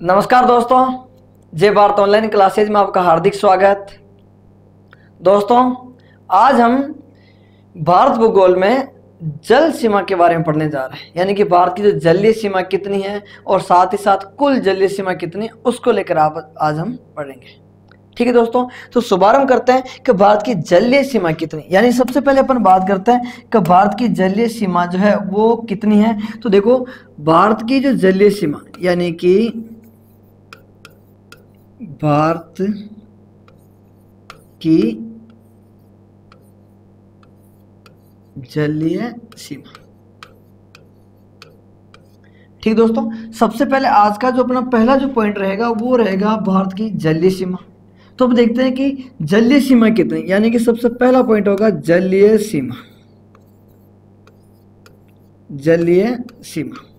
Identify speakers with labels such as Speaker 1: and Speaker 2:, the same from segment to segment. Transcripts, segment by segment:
Speaker 1: नमस्कार दोस्तों, जय भारत ऑनलाइन क्लासेज में आपका हार्दिक स्वागत। दोस्तों, आज हम भारत भूगोल में जल सीमा के बारे में पढ़ने जा रहे हैं, यानी कि भारत की जो जलीय सीमा कितनी है और साथ ही साथ कुल जलीय सीमा कितनी है उसको लेकर आज हम पढ़ेंगे। ठीक है दोस्तों, तो शुभारंभ करते हैं कि भारत की जलीय सीमा कितनी, यानी सबसे पहले अपन बात करते हैं कि भारत की जलीय सीमा जो है वो कितनी है। तो देखो, भारत की जो जलीय सीमा यानी कि भारत की जलीय सीमा। ठीक दोस्तों, सबसे पहले आज का जो अपना पहला जो पॉइंट रहेगा वो रहेगा भारत की जलीय सीमा। तो अब देखते हैं कि जलीय सीमा कितनी, यानी कि सबसे पहला पॉइंट होगा जलीय सीमा। जलीय सीमा,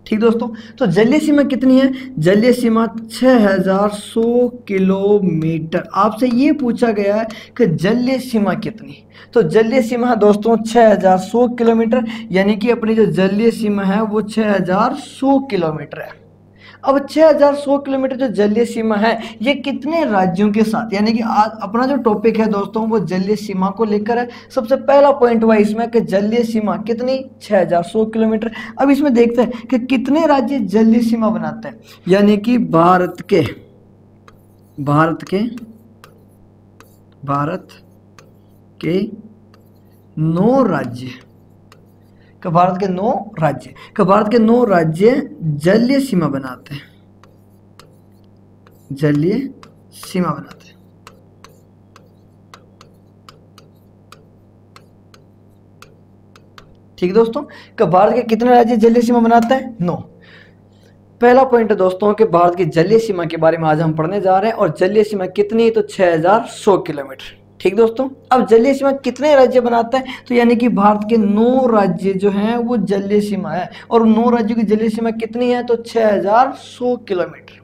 Speaker 1: ठीक दोस्तों, तो जलीय सीमा कितनी है? जलीय सीमा 6100 किलोमीटर। आपसे ये पूछा गया है कि जलीय सीमा कितनी, तो जलीय सीमा है दोस्तों 6100 किलोमीटर, यानी कि अपनी जो जलीय सीमा है वो 6100 किलोमीटर है। अब 6100 किलोमीटर जो जलीय सीमा है ये कितने राज्यों के साथ, यानी कि आज अपना जो टॉपिक है दोस्तों वो जलीय सीमा को लेकर है। सबसे पहला पॉइंट हुआ इसमें कि जलीय सीमा कितनी, 6100 किलोमीटर। अब इसमें देखते हैं कि कितने राज्य जलीय सीमा बनाते हैं, यानी कि भारत के 9 राज्य, भारत के 9 राज्य जलीय सीमा बनाते हैं, जलीय सीमा बनाते हैं। ठीक दोस्तों, कि भारत के कितने राज्य जलीय सीमा बनाते हैं? 9। पहला पॉइंट है दोस्तों कि भारत की जलीय सीमा के बारे में आज हम पढ़ने जा रहे हैं, और जलीय सीमा कितनी है? तो 6100 किलोमीटर। ठीक दोस्तों, अब जलीय सीमा कितने राज्य बनाते हैं? तो यानी कि भारत के 9 राज्य जो हैं वो जलीय सीमा है, और 9 राज्यों की जलीय सीमा कितनी है? तो 6100 किलोमीटर।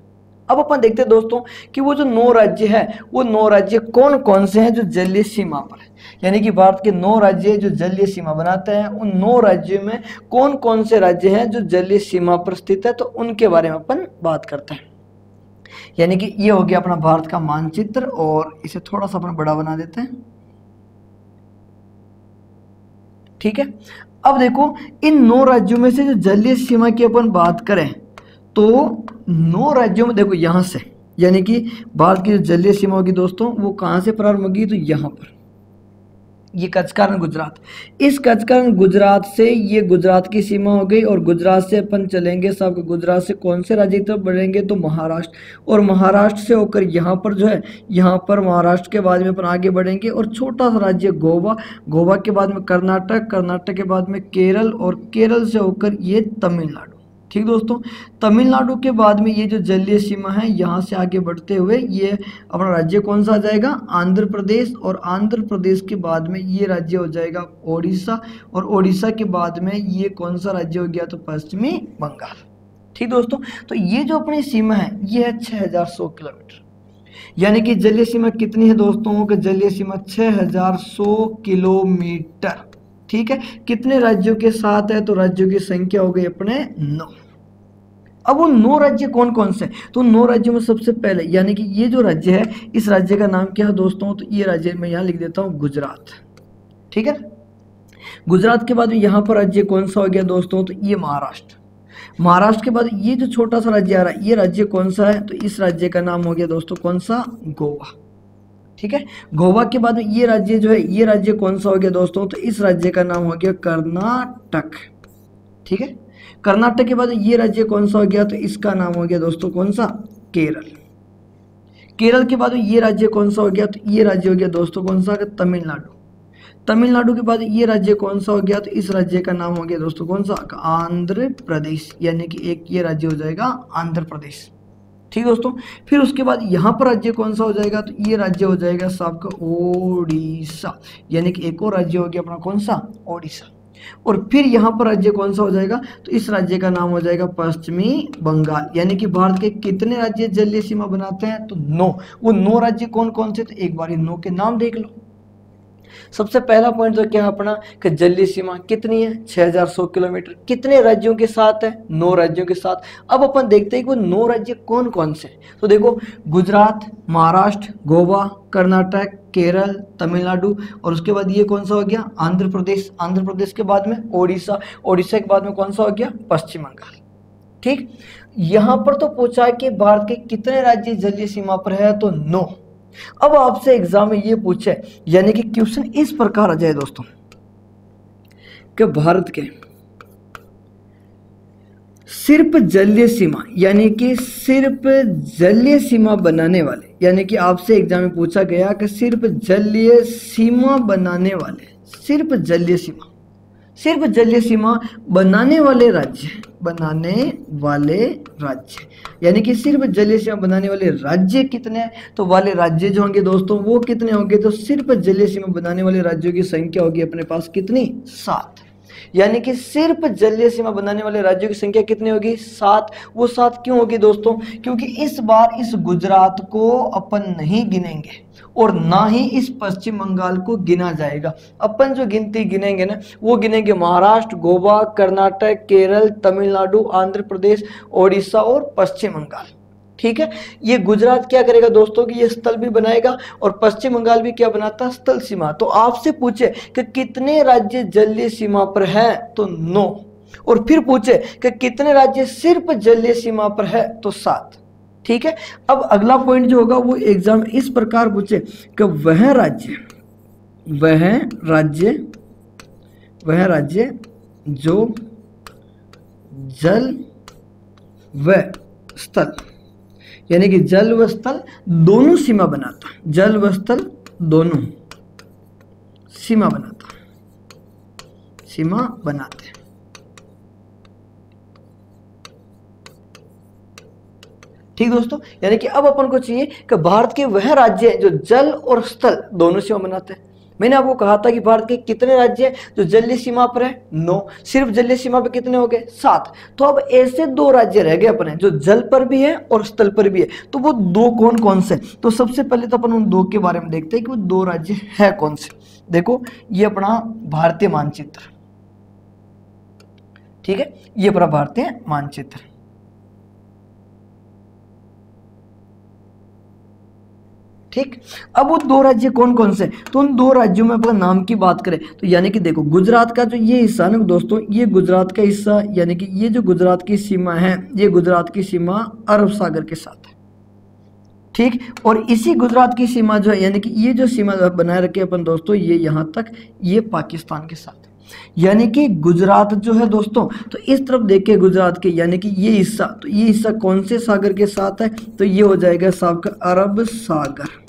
Speaker 1: अब अपन देखते हैं दोस्तों कि वो जो 9 राज्य है वो 9 राज्य कौन कौन से हैं जो जलीय सीमा पर है, यानी कि भारत के 9 राज्य जो जलीय सीमा बनाते हैं उन 9 राज्यों में कौन कौन से राज्य हैं जो जलीय सीमा पर स्थित है, तो उनके बारे में अपन बात करते हैं। यानी कि ये हो गया अपना भारत का मानचित्र, और इसे थोड़ा सा अपना बड़ा बना देते हैं। ठीक है, अब देखो इन 9 राज्यों में से जो जलीय सीमा की अपन बात करें तो 9 राज्यों में देखो यहां से, यानी कि भारत की जो जलीय सीमा होगी दोस्तों वो कहां से प्रारंभ होगी? तो यहां पर, ये कचकारण गुजरात, इस कचकारण गुजरात से ये गुजरात की सीमा हो गई, और गुजरात से अपन चलेंगे सब, गुजरात से कौन से राज्य की तरफ बढ़ेंगे? तो महाराष्ट्र, और महाराष्ट्र से होकर यहाँ पर जो है, यहाँ पर महाराष्ट्र के बाद में अपन आगे बढ़ेंगे, और छोटा सा राज्य गोवा, गोवा के बाद में कर्नाटक, कर्नाटक के बाद में केरल, और केरल से होकर ये तमिलनाडु। ठीक दोस्तों, तमिलनाडु के बाद में ये जो जलीय सीमा है यहाँ से आगे बढ़ते हुए ये अपना राज्य कौन सा आ जाएगा? आंध्र प्रदेश, और आंध्र प्रदेश के बाद में ये राज्य हो जाएगा ओडिशा, और ओडिशा के बाद में ये कौन सा राज्य हो गया? तो पश्चिमी बंगाल। ठीक दोस्तों, तो ये जो अपनी सीमा है ये है 6100 किलोमीटर, यानी कि जलीय सीमा कितनी है दोस्तों? कि जलीय सीमा 6100 किलोमीटर। ठीक है, कितने राज्यों के साथ है? तो राज्यों की संख्या हो गई अपने 9। अब वो 9 राज्य कौन कौन से? तो 9 राज्यों में सबसे पहले, यानी कि ये जो राज्य है इस राज्य का नाम क्या है दोस्तों? तो ये राज्य मैं यहाँ लिख देता हूँ गुजरात। ठीक है, गुजरात के बाद यहाँ पर राज्य कौन सा हो गया दोस्तों? तो ये महाराष्ट्र। महाराष्ट्र के बाद ये जो छोटा सा राज्य आ रहा है ये राज्य कौन सा है? तो इस राज्य का नाम हो गया दोस्तों कौन सा? गोवा। ठीक है, गोवा के बाद में ये राज्य जो है ये राज्य कौन सा हो गया दोस्तों? तो इस राज्य का नाम हो गया कर्नाटक। ठीक है, कर्नाटक के बाद ये राज्य कौन सा हो गया? तो इसका नाम हो गया दोस्तों कौन सा? केरल। केरल के बाद ये राज्य कौन सा हो गया? तो ये राज्य हो गया दोस्तों कौन सा? तमिलनाडु। तमिलनाडु के बाद ये राज्य कौन सा हो गया? तो इस राज्य का नाम हो गया दोस्तों कौन सा? आंध्र प्रदेश, यानी कि एक ये राज्य हो जाएगा आंध्र प्रदेश। ठीक दोस्तों, फिर उसके बाद यहाँ पर राज्य कौन सा हो जाएगा? तो ये राज्य हो जाएगा आपका ओडिशा, यानी कि एक और राज्य हो गया अपना कौन सा? ओडिशा। और फिर यहाँ पर राज्य कौन सा हो जाएगा? तो इस राज्य का नाम हो जाएगा पश्चिमी बंगाल। यानी कि भारत के कितने राज्य जलीय सीमा बनाते हैं? तो 9। वो 9 राज्य कौन कौन से? तो एक बार इन 9 के नाम देख लो। सबसे पहला पॉइंट तो क्या है अपना कि जलीय सीमा कितनी है 6100 किलोमीटर। कितने राज्यों के साथ है 9 राज्यों के साथ। अब अपन देखते हैं कि वो 9 राज्य कौन कौन से हैं। तो देखो गुजरात, महाराष्ट्र, गोवा, कर्नाटक, केरल, तमिलनाडु और उसके बाद ये कौन सा हो गया आंध्र प्रदेश। आंध्र प्रदेश के बाद में ओडिशा, ओडिशा के बाद में कौन सा हो गया पश्चिम बंगाल। ठीक, यहां पर तो पूछा कि भारत के कितने राज्य जलीय सीमा पर है तो 9। अब आपसे एग्जाम में ये पूछे यानी कि क्वेश्चन इस प्रकार आ जाए दोस्तों कि भारत के सिर्फ जलीय सीमा यानी कि सिर्फ जलीय सीमा बनाने वाले, यानी कि आपसे एग्जाम में पूछा गया कि सिर्फ जलीय सीमा बनाने वाले, सिर्फ जलीय सीमा, सिर्फ जलीय सीमा बनाने वाले राज्य, बनाने वाले राज्य यानी कि सिर्फ जलीय सीमा बनाने वाले राज्य कितने हैं। तो वाले राज्य जो होंगे दोस्तों वो कितने होंगे, तो सिर्फ जलीय सीमा बनाने वाले राज्यों की संख्या होगी अपने पास कितनी 7। यानी कि सिर्फ जलीय सीमा बनाने वाले राज्यों की संख्या कितनी होगी 7। वो 7 क्यों होगी दोस्तों, क्योंकि इस बार इस गुजरात को अपन नहीं गिनेंगे और ना ही इस पश्चिम बंगाल को गिना जाएगा। अपन जो गिनती गिनेंगे ना वो गिनेंगे महाराष्ट्र, गोवा, कर्नाटक, केरल, तमिलनाडु, आंध्र प्रदेश, ओडिशा और पश्चिम बंगाल। ठीक है, ये गुजरात क्या करेगा दोस्तों कि ये स्थल भी बनाएगा और पश्चिम बंगाल भी क्या बनाता स्थल सीमा। तो आपसे पूछे कि कितने राज्य जलीय सीमा पर है तो 9 और फिर पूछे कि कितने राज्य सिर्फ जलीय सीमा पर है तो 7। ठीक है, अब अगला पॉइंट जो होगा वो एग्जाम इस प्रकार पूछे कि वह राज्य जो जल व स्थल यानी कि जल व स्थल दोनों सीमा बनाता, जल व स्थल दोनों सीमा बनाते। ठीक दोस्तों, यानी कि अब अपन को चाहिए कि भारत के वह राज्य हैं जो जल और स्थल दोनों सीमा बनाते हैं। मैंने आपको कहा था कि भारत के कितने राज्य हैं जो जलीय सीमा पर है 9, सिर्फ जलीय सीमा पर कितने हो गए 7। तो अब ऐसे 2 राज्य रह गए अपने जो जल पर भी है और स्थल पर भी है। तो वो 2 कौन कौन से, तो सबसे पहले तो अपन उन 2 के बारे में देखते हैं कि वो 2 राज्य है कौन से। देखो ये अपना भारतीय मानचित्र, ठीक है, ये अपना भारतीय मानचित्र। ठीक, अब वो 2 राज्य कौन कौन से, तो उन 2 राज्यों में अपना नाम की बात करें तो यानी कि देखो गुजरात का जो ये हिस्सा ना दोस्तों, ये गुजरात का हिस्सा यानी कि ये जो गुजरात की सीमा है ये गुजरात की सीमा अरब सागर के साथ है। ठीक, और इसी गुजरात की सीमा जो है यानी कि ये जो सीमा बनाए रखे अपन दोस्तों ये यहाँ तक ये पाकिस्तान के साथ, यानी कि गुजरात जो है दोस्तों तो इस तरफ देखिए गुजरात के यानी कि ये हिस्सा, तो ये हिस्सा कौन से सागर के साथ है, तो ये हो जाएगा साहब अरब सागर।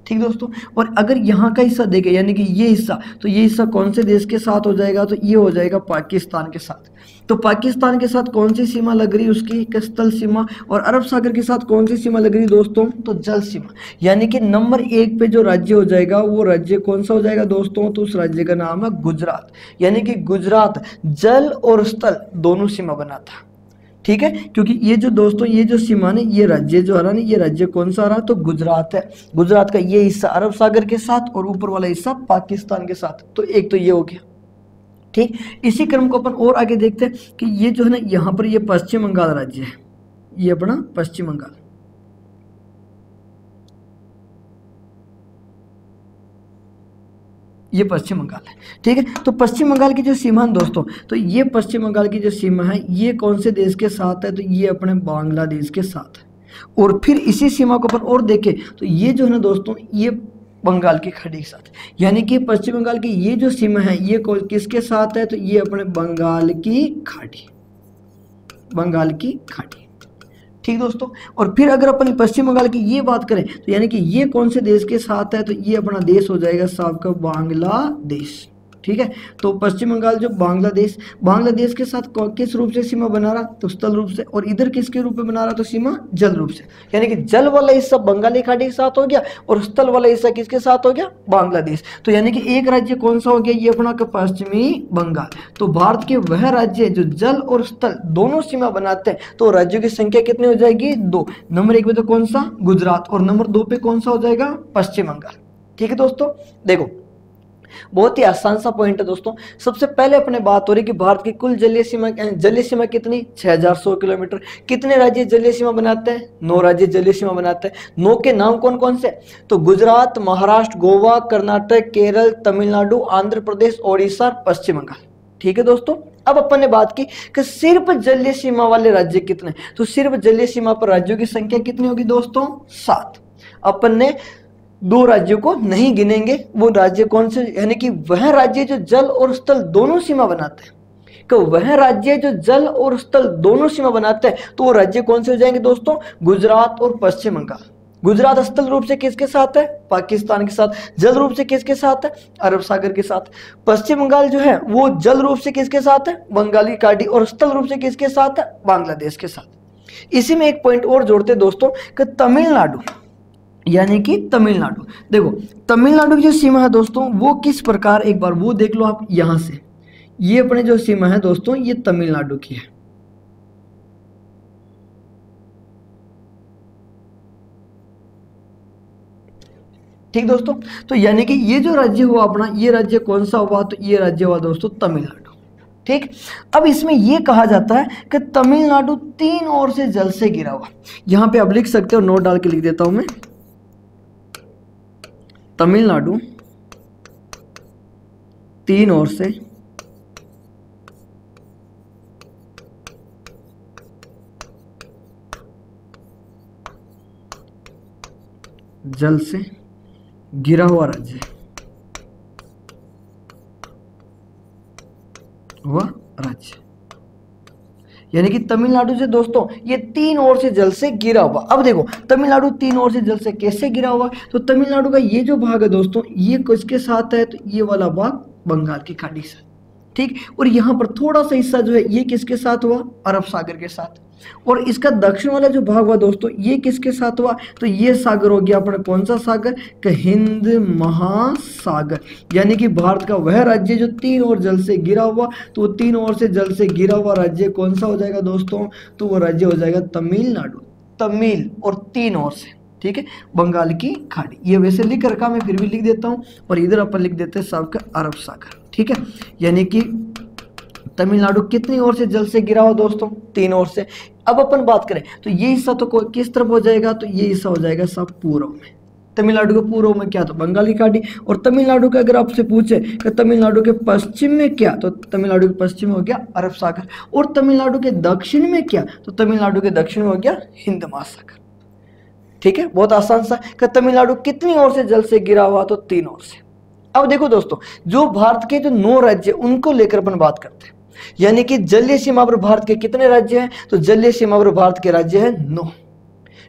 Speaker 1: ठीक दोस्तों, और अगर यहाँ का हिस्सा देखें यानी कि ये हिस्सा, तो ये हिस्सा कौन से देश के साथ हो जाएगा, तो ये हो जाएगा पाकिस्तान के साथ। तो पाकिस्तान के साथ कौन सी सीमा लग रही उसकी स्थल सीमा, और अरब सागर के साथ कौन सी सीमा लग रही दोस्तों, तो जल सीमा। यानी कि नंबर 1 पे जो राज्य हो जाएगा वो राज्य कौन सा हो जाएगा दोस्तों, तो उस राज्य का नाम है गुजरात। यानी कि गुजरात जल और स्थल दोनों सीमा बनाता। ठीक है, क्योंकि ये जो दोस्तों ये जो सीमा ने ये राज्य जो आ रहा ना ये राज्य कौन सा आ रहा, तो गुजरात है। गुजरात का ये हिस्सा अरब सागर के साथ और ऊपर वाला हिस्सा पाकिस्तान के साथ, तो एक तो ये हो गया। ठीक, इसी क्रम को अपन और आगे देखते हैं कि ये जो है ना यहाँ पर ये पश्चिम बंगाल राज्य है, ये अपना पश्चिम बंगाल। ये पश्चिम बंगाल है। ठीक है, तो पश्चिम बंगाल की जो सीमा है दोस्तों, तो ये पश्चिम बंगाल की जो सीमा है ये कौन से देश के साथ है, तो ये अपने बांग्लादेश के साथ है। और फिर इसी सीमा को अपन और देखें तो ये जो है ना दोस्तों ये बंगाल की खाड़ी के साथ, यानी कि पश्चिम बंगाल की ये जो सीमा है ये किसके साथ है, तो ये अपने बंगाल की खाड़ी, बंगाल की खाड़ी। ठीक दोस्तों, और फिर अगर अपन पश्चिम बंगाल की ये बात करें तो यानी कि ये कौन से देश के साथ है, तो ये अपना देश हो जाएगा साहब का बांग्लादेश। ठीक है, तो पश्चिम बंगाल जो बांग्लादेश के साथ किस रूप से सीमा बना रहा, तो स्थल रूप से, और इधर किसके रूप में बना रहा, तो सीमा जल रूप से। यानी कि जल वाला हिस्सा बंगाली खाड़ी के साथ हो गया और स्थल वाला हिस्सा किसके साथ हो गया, बांग्लादेश। तो यानी कि एक राज्य कौन सा हो गया, ये अपना पश्चिमी बंगाल। तो भारत के वह राज्य जो जल और स्थल दोनों सीमा बनाते हैं, तो राज्यों की संख्या कितनी हो जाएगी 2। नंबर 1 पे तो कौन सा, गुजरात, और नंबर 2 पे कौन सा हो जाएगा, पश्चिम बंगाल। ठीक है दोस्तों, देखो बहुत ही आसान सा पॉइंट है दोस्तों। सबसे पहले अपने बात हो रही कि भारत की कुल जलीय सीमा कितनी, 6100 किलोमीटर। कितने राज्य जलीय सीमा बनाते हैं, 9 राज्य जलीय सीमा बनाते हैं। 9 के नाम कौन कौन से, तो गुजरात, महाराष्ट्र, गोवा, कर्नाटक, केरल, तमिलनाडु, आंध्र प्रदेश, ओडिशा, पश्चिम बंगाल। ठीक है दोस्तों। अब अपन ने बात की कि सिर्फ जलीय सीमा वाले राज्य कितने, तो सिर्फ जलीय सीमा पर राज्यों की संख्या कितनी होगी दोस्तों, 7। अपन ने 2 राज्यों को नहीं गिनेंगे, वो राज्य कौन से, यानी कि वह राज्य जो जल और स्थल दोनों सीमा बनाते हैं, तो वह राज्य जो जल और स्थल दोनों सीमा बनाते हैं, तो वो राज्य कौन से हो जाएंगे दोस्तों, गुजरात और पश्चिम बंगाल। गुजरात स्थल रूप से किसके साथ है, पाकिस्तान के साथ। जल रूप से किसके साथ है, अरब सागर के साथ। पश्चिम बंगाल जो है वो जल रूप से किसके साथ है, बंगाली खाड़ी, और स्थल रूप से किसके साथ है, बांग्लादेश के साथ। इसी में एक पॉइंट और जोड़ते दोस्तों कि तमिलनाडु, यानी कि तमिलनाडु, देखो तमिलनाडु की जो सीमा है दोस्तों वो किस प्रकार, एक बार वो देख लो आप। यहां से ये अपने जो सीमा है दोस्तों ये तमिलनाडु की है। ठीक दोस्तों, तो यानी कि ये जो राज्य हुआ अपना, ये राज्य कौन सा हुआ, तो ये राज्य हुआ दोस्तों तमिलनाडु। ठीक, अब इसमें यह कहा जाता है कि तमिलनाडु 3 ओर से जल से घिरा हुआ। यहां पे आप लिख सकते हो, नोट डाल के लिख देता हूं मैं, तमिलनाडु 3 ओर से जल से घिरा हुआ राज्य यानी कि तमिलनाडु से दोस्तों ये 3 ओर से जल से घिरा हुआ। अब देखो तमिलनाडु 3 ओर से जल से कैसे घिरा हुआ, तो तमिलनाडु का ये जो भाग है दोस्तों ये किसके साथ है, तो ये वाला भाग बंगाल की खाड़ी से। ठीक, और यहाँ पर थोड़ा सा हिस्सा जो है ये किसके साथ हुआ, अरब सागर के साथ। और इसका दक्षिण वाला जो भाग हुआ दोस्तों ये किसके साथ हुआ, तो ये सागर हो गया अपने कौन सा सागर, हिंद महासागर। यानी कि भारत का वह राज्य जो 3 ओर जल से घिरा हुआ, तो वो 3 ओर से जल से घिरा हुआ राज्य कौन सा हो जाएगा दोस्तों, तो वो राज्य हो जाएगा तमिलनाडु। तमिल और 3 ओर से, ठीक है, बंगाल की खाड़ी। ये वैसे लिख रखा, मैं फिर भी लिख देता हूँ, और इधर अपन लिख देते हैं सबका अरब सागर। ठीक है, यानी कि तमिलनाडु कितनी ओर से जल से घिरा हुआ दोस्तों, 3 ओर से। अब अपन बात करें तो ये हिस्सा तो किस तरफ हो जाएगा, तो ये हिस्सा हो जाएगा सब पूर्व में। तमिलनाडु के पूर्व में क्या, तो बंगाली खाड़ी। और तमिलनाडु के अगर आपसे पूछे कि तमिलनाडु के पश्चिम में क्या, तो तमिलनाडु के पश्चिम में हो गया अरब सागर। और तमिलनाडु के दक्षिण में क्या, तो तमिलनाडु के दक्षिण में हो गया हिंद महासागर। ठीक है, बहुत आसान सा कि तमिलनाडु कितनी ओर से जल से घिरा हुआ, तो 3 ओर से। अब देखो दोस्तों जो भारत के जो 9 राज्य उनको लेकर अपन बात करते हैं, यानी कि जलीय सीमा पर भारत के कितने राज्य हैं, तो जलीय सीमा पर भारत के राज्य हैं 9।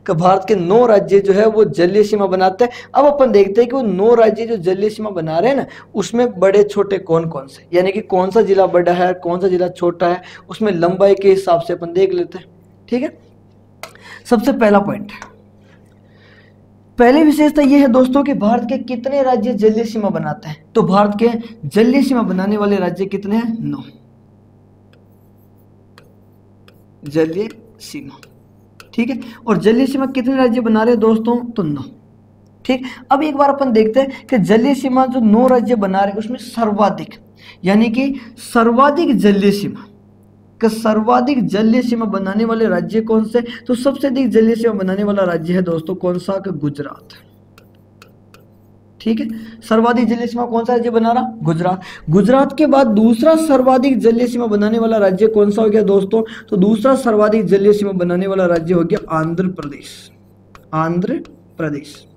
Speaker 1: कि भारत के 9 राज्य जो है वो जलीय सीमा बनाते हैं। अब अपन देखते हैं कि वो 9 राज्य जो जलीय सीमा बना रहे हैं ना, उसमें बड़े छोटे कौन कौन से, यानी कि कौन सा जिला बड़ा है कौन सा जिला छोटा है, उसमें लंबाई के हिसाब से अपन देख लेते हैं। ठीक है, सबसे पहला पॉइंट, पहली विशेषता यह है दोस्तों कि भारत के कितने राज्य जलीय सीमा बनाते हैं, तो भारत के जलीय सीमा बनाने वाले राज्य कितने हैं, 9 जलीय सीमा। ठीक है, और जलीय सीमा कितने राज्य बना रहे हैं दोस्तों, तो 9। ठीक, अब एक बार अपन देखते हैं कि जलीय सीमा जो 9 राज्य बना रहे हैं उसमें सर्वाधिक, यानी कि सर्वाधिक जलीय सीमा का सर्वाधिक जलीय सीमा बनाने वाले राज्य कौन से, तो सबसे अधिक जलीय सीमा बनाने वाला राज्य है दोस्तों कौन सा, का गुजरात। ठीक है, सर्वाधिक जलीय सीमा कौन सा राज्य बना रहा, गुजरात। गुजरात के बाद दूसरा सर्वाधिक जलीय सीमा बनाने वाला राज्य कौन सा हो गया दोस्तों, तो दूसरा सर्वाधिक जलीय सीमा बनाने वाला राज्य हो गया आंध्र प्रदेश। आंध्र प्रदेश।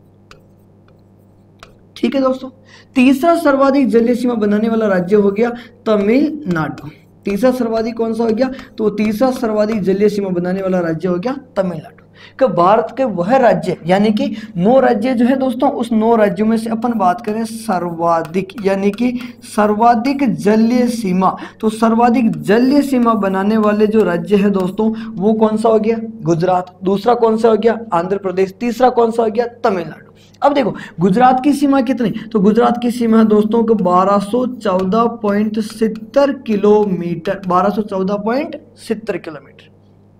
Speaker 1: ठीक है दोस्तों, तीसरा सर्वाधिक जलीय सीमा बनाने वाला राज्य हो गया तमिलनाडु। तीसरा सर्वाधिक कौन सा हो गया, तो तीसरा सर्वाधिक जलीय सीमा बनाने वाला राज्य हो गया तमिलनाडु। कि भारत के वह राज्य, यानी कि 9 राज्य जो है दोस्तों, उस 9 राज्यों में से अपन बात करें सर्वाधिक, यानी कि सर्वाधिक जलीय सीमा, तो सर्वाधिक जलीय सीमा बनाने वाले जो राज्य है दोस्तों वो कौन सा हो गया, गुजरात। दूसरा कौन सा हो गया, आंध्र प्रदेश। तीसरा कौन सा हो गया, तमिलनाडु। अब देखो गुजरात की सीमा कितनी, तो गुजरात की सीमा है दोस्तों को 1214.70 किलोमीटर, 1214.70 किलोमीटर।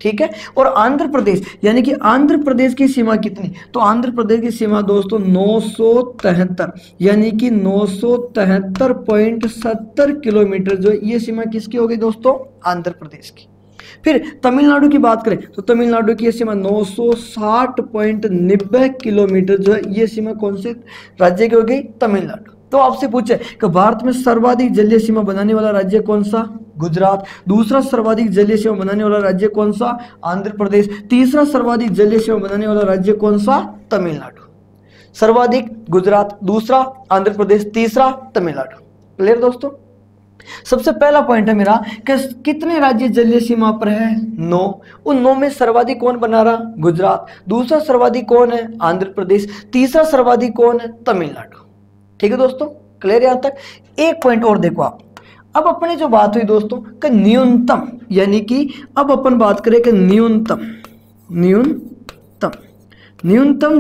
Speaker 1: ठीक है। और आंध्र प्रदेश, यानी कि आंध्र प्रदेश की सीमा कितनी, तो आंध्र प्रदेश की सीमा दोस्तों 973, यानी कि 973.70 किलोमीटर जो ये सीमा किसकी हो गई दोस्तों, आंध्र प्रदेश की। फिर तमिलनाडु की बात करें तो तमिलनाडु की सीमा 960.90 किलोमीटर जो है ये सीमा कौन से राज्य की हो गई, तमिलनाडु। तो आपसे पूछे कि भारत में सर्वाधिक जलीय सीमा बनाने वाला राज्य कौन सा, गुजरात। दूसरा सर्वाधिक जलीय सीमा बनाने वाला राज्य कौन सा, आंध्र प्रदेश। तीसरा सर्वाधिक जलीय सीमा बनाने वाला राज्य कौन सा, तमिलनाडु। सर्वाधिक गुजरात, दूसरा आंध्र प्रदेश, तीसरा तमिलनाडु। क्लियर दोस्तों। सबसे पहला पॉइंट है मेरा कि कितने राज्य जलीय सीमा पर है, 9। उन 9 में सर्वाधिक कौन बना रहा, गुजरात। दूसरा सर्वाधिक कौन है, आंध्र प्रदेश। तीसरा सर्वाधिक कौन है, तमिलनाडु। ठीक है दोस्तों, क्लियर यहां तक। एक पॉइंट और देखो आप, अब अपनी जो बात हुई दोस्तों कि न्यूनतम, यानी कि अब अपन बात करें कि न्यूनतम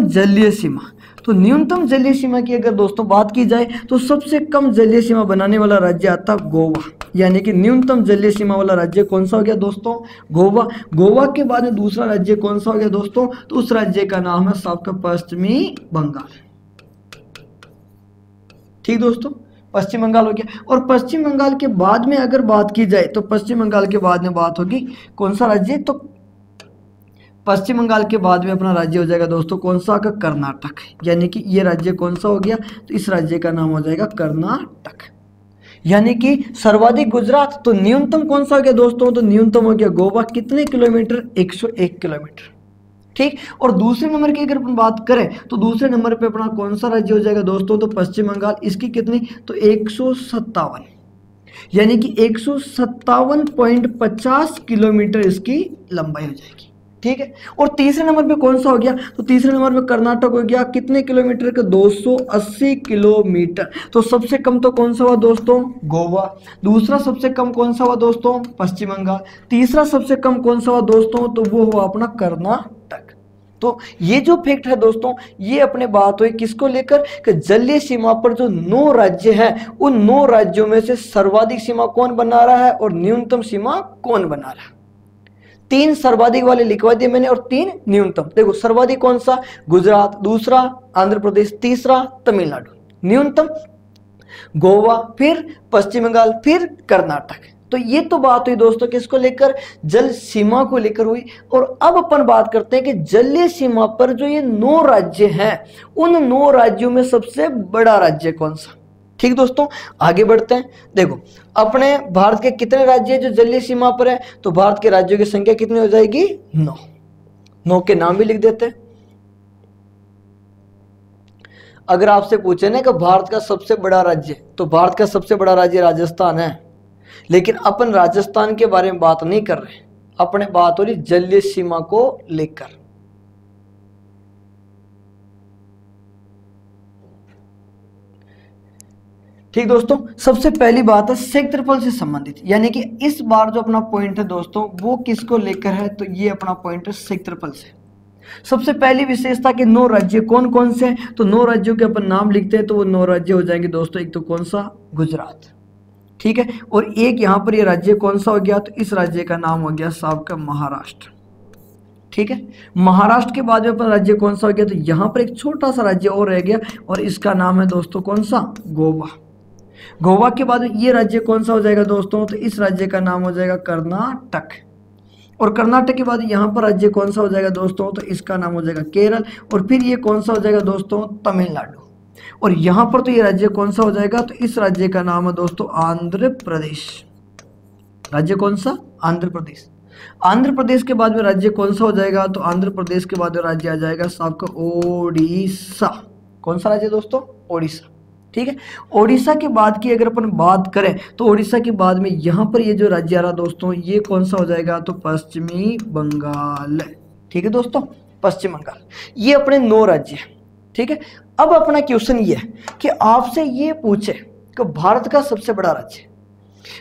Speaker 1: जलीय सीमा। तो न्यूनतम जलीय सीमा की अगर दोस्तों बात की जाए तो सबसे कम जलीय सीमा बनाने वाला राज्य आता गोवा, यानी कि न्यूनतम जलीय सीमा वाला राज्य कौन सा हो गया दोस्तों, गोवा। गोवा के बाद में दूसरा राज्य कौन सा हो गया दोस्तों, तो उस राज्य का नाम है आपका पश्चिमी बंगाल। ठीक दोस्तों, पश्चिम बंगाल हो गया। और पश्चिम बंगाल के बाद में अगर बात की जाए तो पश्चिम बंगाल के बाद में बात होगी कौन सा राज्य, तो पश्चिम बंगाल के बाद में अपना राज्य हो जाएगा दोस्तों कौन सा, का कर्नाटक। यानी कि ये राज्य कौन सा हो गया, तो इस राज्य का नाम हो जाएगा कर्नाटक। यानी कि सर्वाधिक गुजरात, तो न्यूनतम कौन सा हो गया दोस्तों, तो न्यूनतम हो गया गोवा। कितने किलोमीटर, 101 किलोमीटर। ठीक। और दूसरे नंबर की अगर अपन बात करें तो दूसरे नंबर पे अपना कौन सा राज्य हो जाएगा दोस्तों, तो पश्चिम बंगाल। इसकी कितनी, तो 157, यानी कि 157.50 किलोमीटर इसकी लंबाई हो जाएगी। ठीक है। और तीसरे नंबर पे कौन सा हो गया, तो तीसरे नंबर पे कर्नाटक हो गया। कितने किलोमीटर का, 280 किलोमीटर। तो सबसे कम तो कौन सा हुआ दोस्तों, गोवा। दूसरा सबसे कम कौन सा हुआ दोस्तों, पश्चिम बंगाल। तीसरा सबसे कम कौन सा हुआ दोस्तों, तो वो हुआ अपना कर्नाटक। तो ये जो फैक्ट है दोस्तों, ये अपने बात हुई किसको लेकर, कि जलीय सीमा पर जो 9 राज्य हैं उन 9 राज्यों में से सर्वाधिक सीमा कौन बना रहा है और न्यूनतम सीमा कौन बना रहा है। 3 सर्वाधिक वाले लिखवा दिए मैंने और 3 न्यूनतम। देखो सर्वाधिक कौन सा, गुजरात। दूसरा आंध्र प्रदेश। तीसरा तमिलनाडु। न्यूनतम गोवा, फिर पश्चिम बंगाल, फिर कर्नाटक। तो ये तो बात हुई दोस्तों किसको लेकर, जल सीमा को लेकर हुई। और अब अपन बात करते हैं कि जलीय सीमा पर जो ये 9 राज्य हैं उन 9 राज्यों में सबसे बड़ा राज्य कौन सा। ठीक दोस्तों, आगे बढ़ते हैं। देखो अपने भारत के कितने राज्य हैं जो जलीय सीमा पर है, तो भारत के राज्यों की संख्या कितनी हो जाएगी, 9। 9 के नाम भी लिख देते हैं। अगर आपसे पूछे ना कि भारत का सबसे बड़ा राज्य, तो भारत का सबसे बड़ा राज्य राजस्थान है। लेकिन अपन राजस्थान के बारे में बात नहीं कर रहे, अपने बात हो रही जलीय सीमा को लेकर। ठीक दोस्तों, सबसे पहली बात है क्षेत्रफल से संबंधित, यानी कि इस बार जो अपना पॉइंट है दोस्तों वो किसको लेकर है, तो ये अपना पॉइंट है क्षेत्रफल से। सबसे पहली विशेषता के 9 राज्य कौन कौन से हैं, तो 9 राज्यों के अपन नाम लिखते हैं तो वो 9 राज्य हो जाएंगे दोस्तों। एक तो कौन सा, गुजरात। ठीक है। और एक यहां पर ये राज्य कौन सा हो गया, तो इस राज्य का नाम हो गया साहब का महाराष्ट्र। ठीक है। महाराष्ट्र के बाद में अपन राज्य कौन सा हो गया, तो यहां पर एक छोटा सा राज्य और रह गया और इसका नाम है दोस्तों कौन सा, गोवा। गोवा के बाद ये राज्य कौन सा हो जाएगा दोस्तों, तो इस राज्य का नाम हो जाएगा कर्नाटक। और कर्नाटक के बाद यहाँ पर राज्य कौन सा हो जाएगा दोस्तों, तो इसका नाम हो जाएगा केरल। और फिर ये कौन सा हो जाएगा दोस्तों, तमिलनाडु। और यहाँ पर तो ये राज्य कौन सा हो जाएगा, तो इस राज्य का नाम है दोस्तों आंध्र प्रदेश। राज्य कौन सा, आंध्र प्रदेश। आंध्र प्रदेश के बाद में राज्य कौन सा हो जाएगा, तो आंध्र प्रदेश के बाद में राज्य आ जाएगा आपका ओडिशा। कौन सा राज्य दोस्तों, ओडिशा। ठीक है। ओडिशा के बाद की अगर अपन बात करें तो ओडिशा के बाद में यहाँ पर ये जो राज्य आ रहा दोस्तों ये कौन सा हो जाएगा, तो पश्चिमी बंगाल। ठीक है दोस्तों, पश्चिम बंगाल। ये अपने 9 राज्य हैं। ठीक है। अब अपना क्वेश्चन ये है कि आपसे ये पूछे कि भारत का सबसे बड़ा राज्य,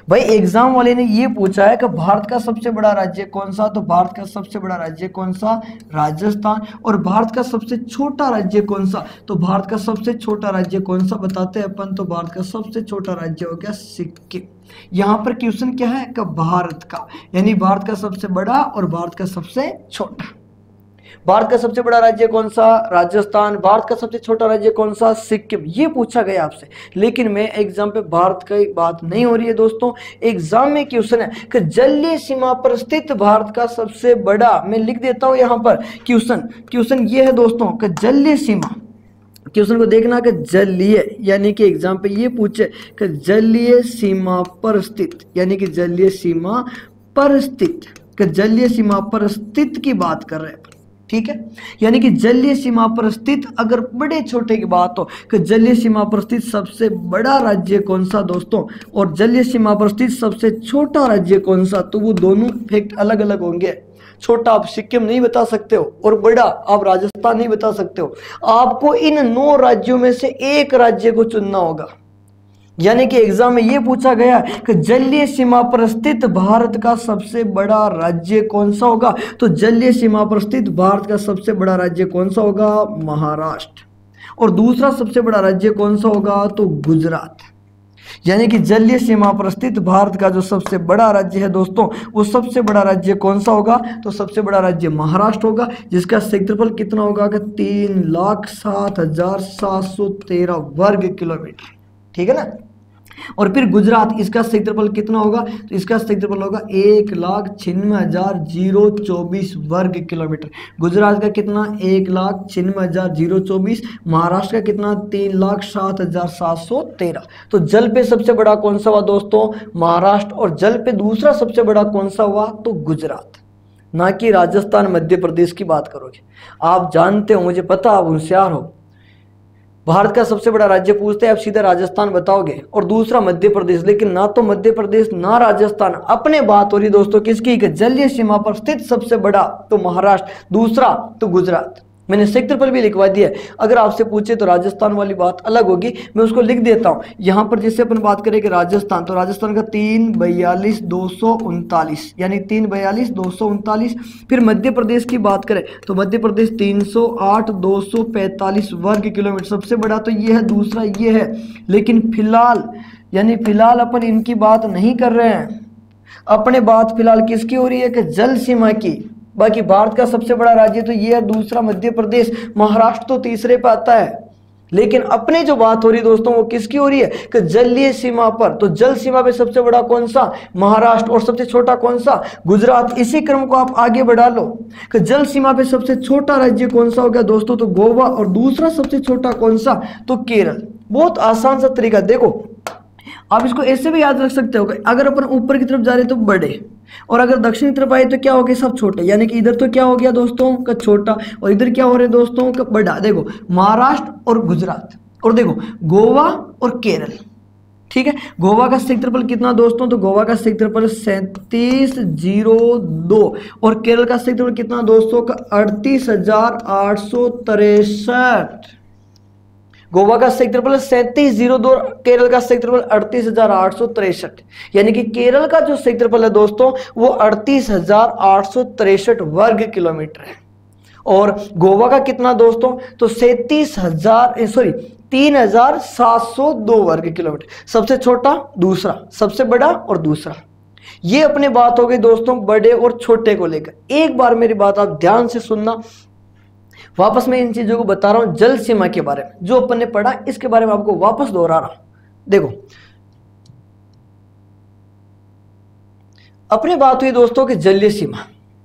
Speaker 1: भाई एग्जाम वाले ने ये पूछा है कि भारत का सबसे बड़ा राज्य कौन सा, तो भारत का सबसे बड़ा राज्य कौन सा, राजस्थान। और भारत का सबसे छोटा राज्य कौन सा, तो भारत का सबसे छोटा राज्य कौन सा बताते हैं अपन, तो भारत का सबसे छोटा राज्य हो गया सिक्किम। यहां पर क्वेश्चन क्या है कि भारत का, यानी भारत का सबसे बड़ा और भारत का सबसे छोटा। भारत का सबसे बड़ा राज्य कौन सा, राजस्थान। भारत का सबसे छोटा राज्य कौन सा, सिक्किम। ये पूछा गया आपसे, लेकिन मैं एग्जाम पे भारत की बात नहीं हो रही है दोस्तों। एग्जाम में क्वेश्चन है कि जलीय सीमा पर स्थित भारत का सबसे बड़ा, मैं लिख देता हूं यहां पर क्वेश्चन ये है दोस्तों कि जलीय सीमा, क्वेश्चन को देखना कि जलीय, यानी कि एग्जाम पे ये पूछे कि जलीय सीमा पर स्थित, यानी कि जलीय सीमा पर स्थित, कि जलीय सीमा पर स्थित की बात कर रहे हैं, ठीक है। यानी कि जलीय सीमा पर स्थित, अगर बड़े छोटे की बात हो कि जलीय सीमा पर स्थित सबसे बड़ा राज्य कौन सा दोस्तों, और जलीय सीमा पर स्थित सबसे छोटा राज्य कौन सा, तो वो दोनों फैक्ट अलग अलग होंगे। छोटा आप सिक्किम नहीं बता सकते हो और बड़ा आप राजस्थान नहीं बता सकते हो। आपको इन 9 राज्यों में से एक राज्य को चुनना होगा। यानी कि एग्जाम में यह पूछा गया कि जलीय सीमा पर स्थित भारत का सबसे बड़ा राज्य कौन सा होगा, तो जलीय सीमा पर स्थित भारत का सबसे बड़ा राज्य कौन सा होगा, महाराष्ट्र। और दूसरा सबसे बड़ा राज्य कौन सा होगा, तो गुजरात। यानी कि जलीय सीमा पर स्थित भारत का जो सबसे बड़ा राज्य है दोस्तों, वो सबसे बड़ा राज्य कौन सा होगा, तो सबसे बड़ा राज्य महाराष्ट्र होगा, जिसका क्षेत्रफल कितना होगा कि 3,07,713 वर्ग किलोमीटर, ठीक है ना। और फिर गुजरात, इसका क्षेत्रफल कितना होगा, तो इसका क्षेत्रफल होगा 1,96,024 वर्ग किलोमीटर। गुजरात का कितना, 1,96,024। महाराष्ट्र का कितना, 3,07,713। तो जल पे सबसे बड़ा कौन सा हुआ दोस्तों, महाराष्ट्र। और जल पे दूसरा सबसे बड़ा कौन सा हुआ, तो गुजरात। ना कि राजस्थान मध्य प्रदेश की बात करोगे। आप जानते हो, मुझे पता आप होशियार हो, भारत का सबसे बड़ा राज्य पूछते हैं आप सीधा राजस्थान बताओगे और दूसरा मध्य प्रदेश, लेकिन ना तो मध्य प्रदेश ना राजस्थान। अपने बात हो रही दोस्तों किसकी, कि जलीय सीमा पर स्थित सबसे बड़ा तो महाराष्ट्र, दूसरा तो गुजरात। मैंने क्षेत्रफल भी लिखवा दिया। अगर आपसे पूछे तो राजस्थान वाली बात अलग होगी, मैं उसको लिख देता हूं यहां पर। जैसे अपन बात करें कि राजस्थान, तो राजस्थान का 3,42,239, यानी 3,42,239। फिर मध्य प्रदेश की बात करें तो मध्य प्रदेश 308,245 वर्ग किलोमीटर, सबसे बड़ा तो ये है, दूसरा ये है। लेकिन फिलहाल अपन इनकी बात नहीं कर रहे हैं। अपने बात फिलहाल किसकी हो रही है, कि जल सीमा की। बाकी भारत का सबसे बड़ा राज्य तो ये है, दूसरा मध्य प्रदेश, महाराष्ट्र तो तीसरे पे आता है। लेकिन अपने जो बात हो रही दोस्तों वो किसकी हो रही है, कि जलीय सीमा पर। तो जल सीमा पे सबसे बड़ा कौन सा, महाराष्ट्र। और सबसे छोटा कौन सा, गुजरात। इसी क्रम को आप आगे बढ़ा लो कि जल सीमा पे सबसे छोटा राज्य कौन सा हो गया दोस्तों, तो गोवा। और दूसरा सबसे छोटा कौन सा, तो केरल। बहुत आसान सा तरीका, देखो आप इसको ऐसे भी याद रख सकते हो। अगर अपन ऊपर की तरफ जा रहे तो बड़े, और अगर दक्षिण की तरफ आए तो क्या हो गया, सब छोटे। यानी कि इधर तो क्या हो गया दोस्तों का छोटा, और इधर क्या हो रहा है दोस्तों का बड़ा। देखो महाराष्ट्र और गुजरात, और देखो गोवा और केरल, ठीक है। गोवा का क्षेत्रफल कितना दोस्तों, तो गोवा का क्षेत्रफल 3702। और केरल का क्षेत्रफल कितना दोस्तों का 38,863। गोवा का क्षेत्रफल 3702, केरल का क्षेत्रफल 38,863। यानी कि केरल का जो क्षेत्रफल है दोस्तों वो 38,863 वर्ग किलोमीटर है। और गोवा का कितना दोस्तों, तो 3,702 वर्ग किलोमीटर। सबसे छोटा दूसरा, सबसे बड़ा और दूसरा। ये अपने बात हो गई दोस्तों बड़े और छोटे को लेकर। एक बार मेरी बात आप ध्यान से सुनना, वापस मैं इन चीजों को बता रहा हूं जल सीमा के बारे में, जो अपन ने पढ़ा इसके बारे में आपको वापस दोहरा रहा हूं। देखो अपनी बात हुई दोस्तों कि जलीय सीमा,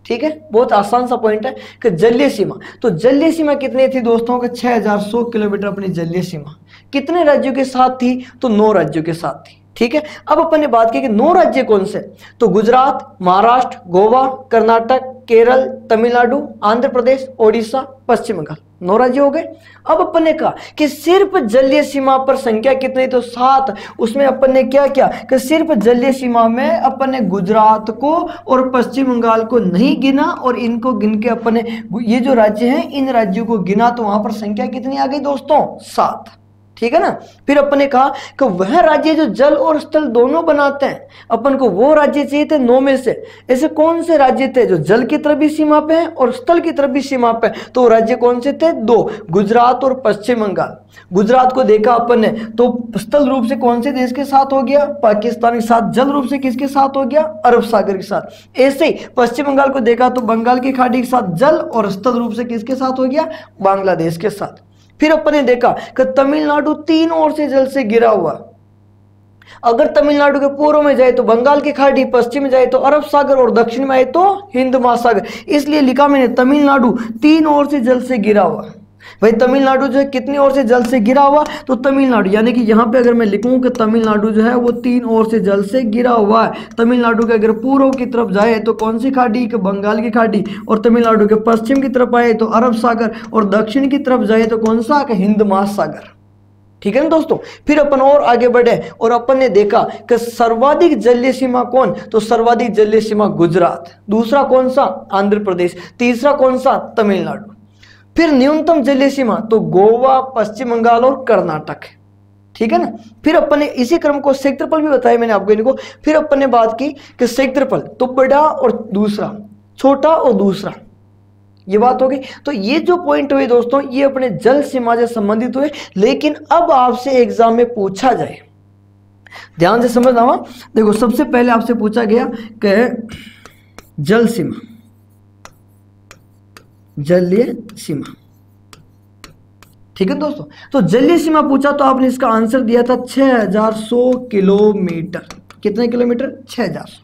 Speaker 1: ठीक है। बहुत आसान सा पॉइंट है कि जलीय सीमा। तो जलीय सीमा कितनी थी दोस्तों का 6,100 किलोमीटर अपनी जलीय सीमा। कितने राज्यों के साथ थी, तो 9 राज्यों के साथ थी, ठीक है। अब अपन ने बात की कि 9 राज्य कौन से, तो गुजरात, महाराष्ट्र, गोवा, कर्नाटक, केरल, तमिलनाडु, आंध्र प्रदेश, ओडिशा, पश्चिम बंगाल। 9 राज्य हो गए। अब अपन ने कहा कि सिर्फ जलीय सीमा पर संख्या कितनी, तो 7। उसमें अपन ने क्या किया कि सिर्फ जलीय सीमा में अपन ने गुजरात को और पश्चिम बंगाल को नहीं गिना, और इनको गिन के अपन ने ये जो राज्य हैं इन राज्यों को गिना, तो वहां पर संख्या कितनी आ गई दोस्तों, 7, ठीक है ना। फिर अपन ने कहा कि वह राज्य जो जल और स्थल दोनों बनाते हैं, अपन को वो राज्य चाहिए थे 9 में से। ऐसे कौन से राज्य थे जो जल की तरफ भी सीमा पे है और स्थल की तरफ भी सीमा पे है? तो राज्य कौन से थे? 2, गुजरात और पश्चिम बंगाल। गुजरात को देखा अपन ने तो स्थल रूप से कौन से देश के साथ हो गया? पाकिस्तान के साथ। जल रूप से किसके साथ हो गया? अरब सागर के साथ। ऐसे ही पश्चिम बंगाल को देखा तो बंगाल की खाड़ी के साथ जल और स्थल रूप से किसके साथ हो गया? बांग्लादेश के साथ। फिर अपन ने देखा कि तमिलनाडु 3 ओर से जल से घिरा हुआ। अगर तमिलनाडु के पूर्व में जाए तो बंगाल की खाड़ी, पश्चिम में जाए तो अरब सागर और दक्षिण में आए तो हिंद महासागर। इसलिए लिखा मैंने तमिलनाडु 3 ओर से जल से घिरा हुआ। भाई तमिलनाडु जो है कितनी ओर से जल से घिरा हुआ? तो तमिलनाडु यानी कि यहाँ पे अगर मैं लिखूं कि तमिलनाडु जो है वो 3 ओर से जल से घिरा हुआ है। तमिलनाडु के अगर पूर्व की तरफ जाए तो कौन सी खाड़ी? कि बंगाल की खाड़ी। और तमिलनाडु के पश्चिम की तरफ आए तो अरब सागर, और दक्षिण की तरफ जाए तो कौन सा? कि हिंद महासागर। ठीक है ना दोस्तों। फिर अपन और आगे बढ़े और अपन ने देखा कि सर्वाधिक जलीय सीमा कौन? तो सर्वाधिक जलीय सीमा गुजरात। दूसरा कौन सा? आंध्र प्रदेश। तीसरा कौन सा? तमिलनाडु। फिर न्यूनतम जलीय सीमा तो गोवा, पश्चिम बंगाल और कर्नाटक। ठीक है ना। फिर अपन ने इसी क्रम को क्षेत्रफल भी बताया मैंने आपको इनको। फिर अपन ने बात की कि क्षेत्रफल तो बड़ा और दूसरा, छोटा और दूसरा, ये बात हो गई। तो ये जो पॉइंट हुए दोस्तों ये अपने जल सीमा से संबंधित हुए। लेकिन अब आपसे एग्जाम में पूछा जाए, ध्यान से समझना। देखो सबसे पहले आपसे पूछा गया कि जल सीमा, जलीय सीमा। ठीक है दोस्तों। तो जलीय सीमा पूछा तो आपने इसका आंसर दिया था 6100 किलोमीटर। कितने किलोमीटर? 6100।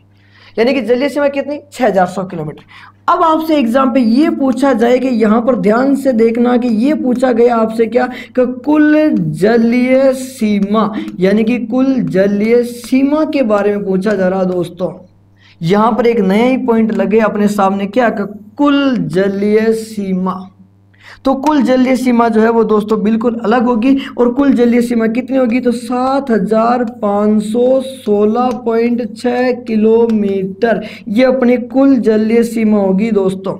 Speaker 1: यानी कि जलीय सीमा कितनी? 6100 किलोमीटर। अब आपसे एग्जाम पे ये पूछा जाए कि यहां पर ध्यान से देखना कि ये पूछा गया आपसे क्या कि कुल जलीय सीमा, यानी कि कुल जलीय सीमा के बारे में पूछा जा रहा दोस्तों। यहां पर एक नया ही पॉइंट लगे अपने सामने, क्या? कि कुल जलीय सीमा। तो कुल जलीय सीमा जो है वो दोस्तों बिल्कुल अलग होगी। और कुल जलीय सीमा कितनी होगी? तो 7516.6 किलोमीटर ये अपनी कुल जलीय सीमा होगी दोस्तों।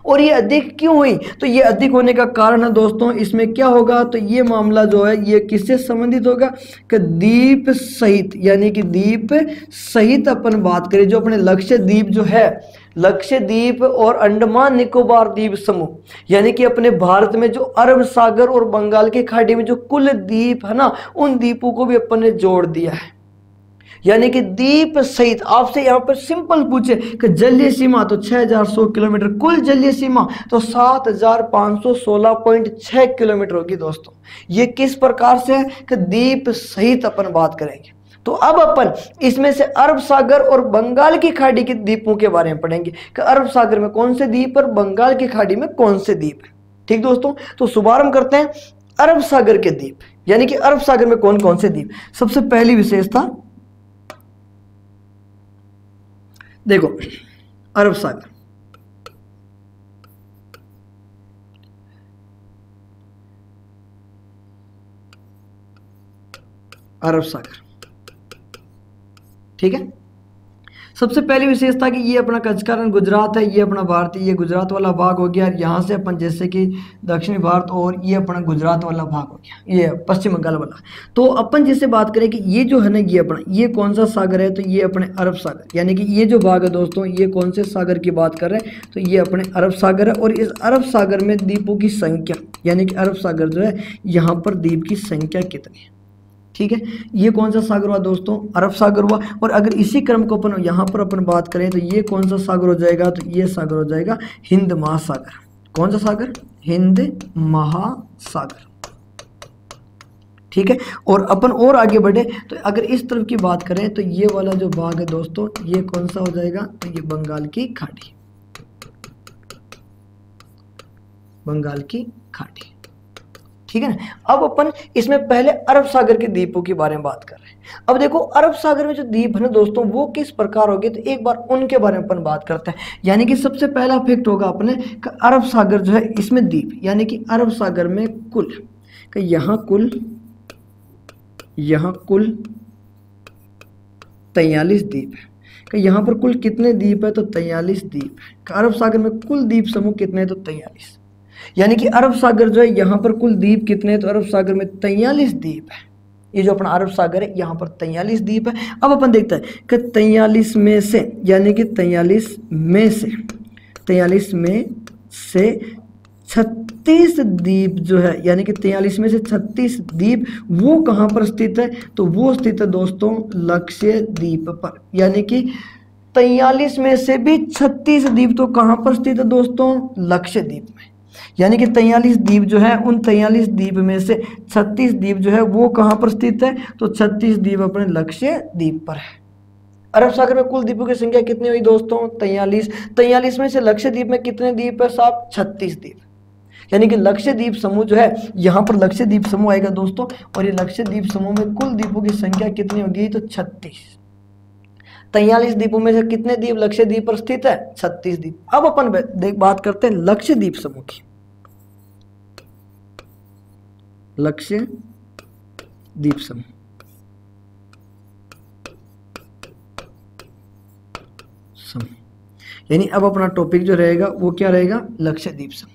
Speaker 1: और ये अधिक क्यों हुई? तो ये अधिक होने का कारण है दोस्तों, इसमें क्या होगा? तो ये मामला जो है ये किससे संबंधित होगा? कि द्वीप सहित, यानी कि द्वीप सहित अपन बात करें जो अपने लक्षद्वीप जो है, लक्षद्वीप और अंडमान निकोबार द्वीप समूह, यानी कि अपने भारत में जो अरब सागर और बंगाल की खाड़ी में जो कुल द्वीप है ना, उन द्वीपों को भी अपन ने जोड़ दिया है। यानी कि द्वीप सहित आपसे यहां पर सिंपल पूछे कि जलीय सीमा तो 6100 किलोमीटर, कुल जलीय सीमा तो 7516.6 किलोमीटर होगी दोस्तों। ये किस प्रकार से है? कि द्वीप सहित अपन बात करेंगे। तो अब अपन इसमें से अरब सागर और बंगाल की खाड़ी के द्वीपों के बारे में पढ़ेंगे कि अरब सागर में कौन से द्वीप और बंगाल की खाड़ी में कौन से द्वीप है। ठीक दोस्तों। तो शुभारंभ करते हैं अरब सागर के द्वीप, यानी कि अरब सागर में कौन कौन से द्वीप। सबसे पहली विशेषता देखो, अरब सागर, अरब सागर। ठीक है। सबसे पहली विशेषता कि ये अपना कचकारण गुजरात है, ये अपना भारतीय, ये गुजरात वाला भाग हो गया। यहाँ से अपन जैसे कि दक्षिणी भारत और ये अपना गुजरात वाला भाग हो गया, ये पश्चिम बंगाल वाला। तो अपन जैसे बात करें कि ये जो है ना ये अपना ये कौन सा सागर है? तो ये अपने अरब सागर, यानी कि ये जो भाग है दोस्तों ये कौन से सागर की बात कर रहे हैं? तो ये अपने अरब सागर है। और इस अरब सागर में द्वीपों की संख्या, यानी कि अरब सागर जो है यहाँ पर द्वीप की संख्या कितनी है? ठीक है। ये कौन सा सागर हुआ दोस्तों? अरब सागर हुआ। और अगर इसी क्रम को अपन यहाँ पर अपन बात करें तो ये कौन सा सागर हो जाएगा? तो ये सागर हो जाएगा हिंद महासागर। कौन सा सागर? हिंद महासागर। ठीक है। और अपन और आगे बढ़े तो अगर इस तरफ की बात करें तो ये वाला जो भाग है दोस्तों ये कौन सा हो जाएगा? तो ये बंगाल की खाड़ी, बंगाल की खाड़ी। ठीक है ना। अब अपन इसमें पहले अरब सागर के द्वीपों के बारे में बात कर रहे हैं। अब देखो अरब सागर में जो द्वीप है ना दोस्तों वो किस प्रकार होंगे, तो एक बार उनके बारे में अपन बात करते हैं। यानी कि सबसे पहला फैक्ट होगा अपने कि अरब सागर जो है इसमें द्वीप, यानी कि अरब सागर में कुल यहाँ कुल 43 द्वीप है। कि यहाँ पर कुल कितने द्वीप है? तो 43 द्वीप है। अरब सागर में कुल द्वीप समूह कितने हैं? तो 43। यानी कि अरब सागर जो है यहाँ पर कुल द्वीप कितने हैं, तो अरब सागर में 43 द्वीप है। ये जो अपना अरब सागर है यहाँ पर 43 द्वीप है। अब अपन देखते हैं कि 43 में से, यानी कि 43 में से 36 द्वीप जो है, यानी कि 43 में से 36 द्वीप वो कहाँ पर स्थित है, तो वो स्थित है दोस्तों लक्षद्वीप पर। यानी कि 43 में से भी 36 द्वीप तो कहाँ पर स्थित है दोस्तों, लक्षद्वीप में। यानी कि 43 द्वीप जो है, उन 43 द्वीप में से 36 द्वीप जो है वो कहाँ पर स्थित है, तो 36 द्वीप अपने लक्षद्वीप पर है। अरब सागर में कुल द्वीपों की संख्या कितनी हुई दोस्तों, 43। 43 में से लक्षद्वीप में कितने द्वीप है साहब, 36 द्वीप। यानी कि लक्षद्वीप समूह जो है, यहाँ पर लक्षद्वीप समूह आएगा दोस्तों, और ये लक्षद्वीप समूह में कुल द्वीपों की संख्या कितनी होगी, तो 36। 43 द्वीपों में से कितने द्वीप लक्षद्वीप पर स्थित है, 36 द्वीप। अब अपन बात करते हैं लक्षद्वीप समूह की। लक्षद्वीप समूह यानी अब अपना टॉपिक जो रहेगा वो क्या रहेगा, लक्षद्वीप समूह।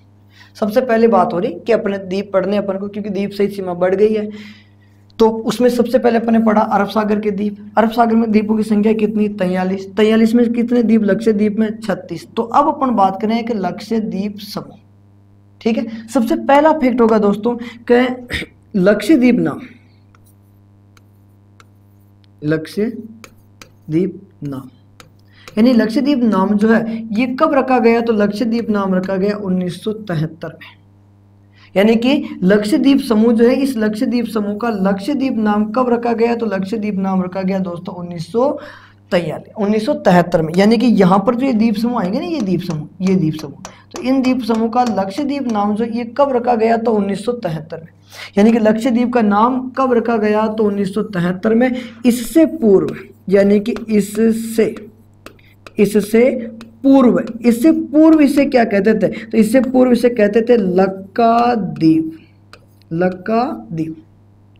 Speaker 1: सबसे पहले बात हो रही कि अपने द्वीप पढ़ने अपन को, क्योंकि द्वीप सहित सीमा बढ़ गई है, तो उसमें सबसे पहले अपन ने पढ़ा अरब सागर के द्वीप। अरब सागर में द्वीपों की संख्या कितनी, 43। 43 में कितने द्वीप, लक्षद्वीप में 36। तो अब अपन बात करें कि लक्षद्वीप समूह, ठीक है। सबसे पहला फैक्ट होगा दोस्तों कि लक्षद्वीप नाम, लक्षद्वीप नाम यानी लक्षद्वीप नाम जो है ये कब रखा गया, तो लक्षद्वीप नाम रखा गया 1973 में। यानी कि लक्षद्वीप समूह जो है, इस लक्षद्वीप समूह का लक्षद्वीप नाम कब रखा गया, तो लक्षद्वीप नाम रखा गया दोस्तों 1973 में। यानी कि यहाँ पर जो ये द्वीप समूह आएंगे ना, ये द्वीप समूह, तो इन द्वीप समूह का लक्षद्वीप नाम जो ये कब रखा गया, तो 1973 में। यानी कि लक्षद्वीप का नाम कब रखा गया, तो 1973 में। इससे पूर्व, यानी कि इससे पूर्व इसे क्या कहते थे, तो इससे पूर्व इसे कहते थे लक्काद्वीप,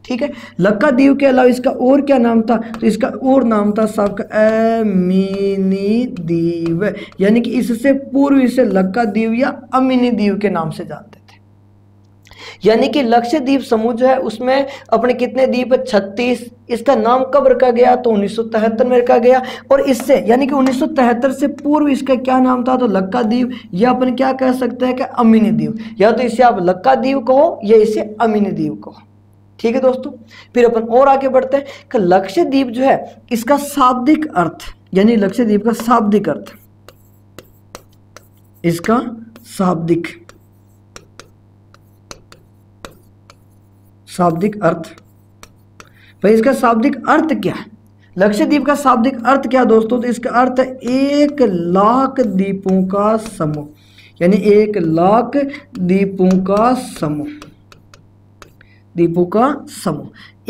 Speaker 1: ठीक है। लक्काद्वीप के अलावा इसका और क्या नाम था, तो इसका और नाम था साहब अमीनी द्वीप। यानी कि इससे पूर्व इसे लक्काद्वीप या अमीनी द्वीप के नाम से जानते थे। यानी कि लक्षद्वीप समूह जो है उसमें अपने कितने द्वीप है, 36। इसका नाम कब रखा गया, तो 1973 में रखा गया। और इससे यानी कि 1973 से पूर्व इसका क्या नाम था, तो लक्काद्वीप, या अपन क्या कह सकते हैं कि अमीनी द्वीप। या तो इसे आप लक्काद्वीप कहो या इसे अमीनी द्वीप कहो, ठीक है दोस्तों। फिर अपन और आगे बढ़ते हैं कि लक्षद्वीप जो है इसका शाब्दिक अर्थ, यानी लक्षद्वीप का शाब्दिक अर्थ, इसका शाब्दिक अर्थ, भाई इसका शाब्दिक अर्थ क्या है, लक्षद्वीप का शाब्दिक अर्थ क्या दोस्तों, तो इसका अर्थ है 1 लाख द्वीपों का समूह। यानी 1 लाख द्वीपों का समूह,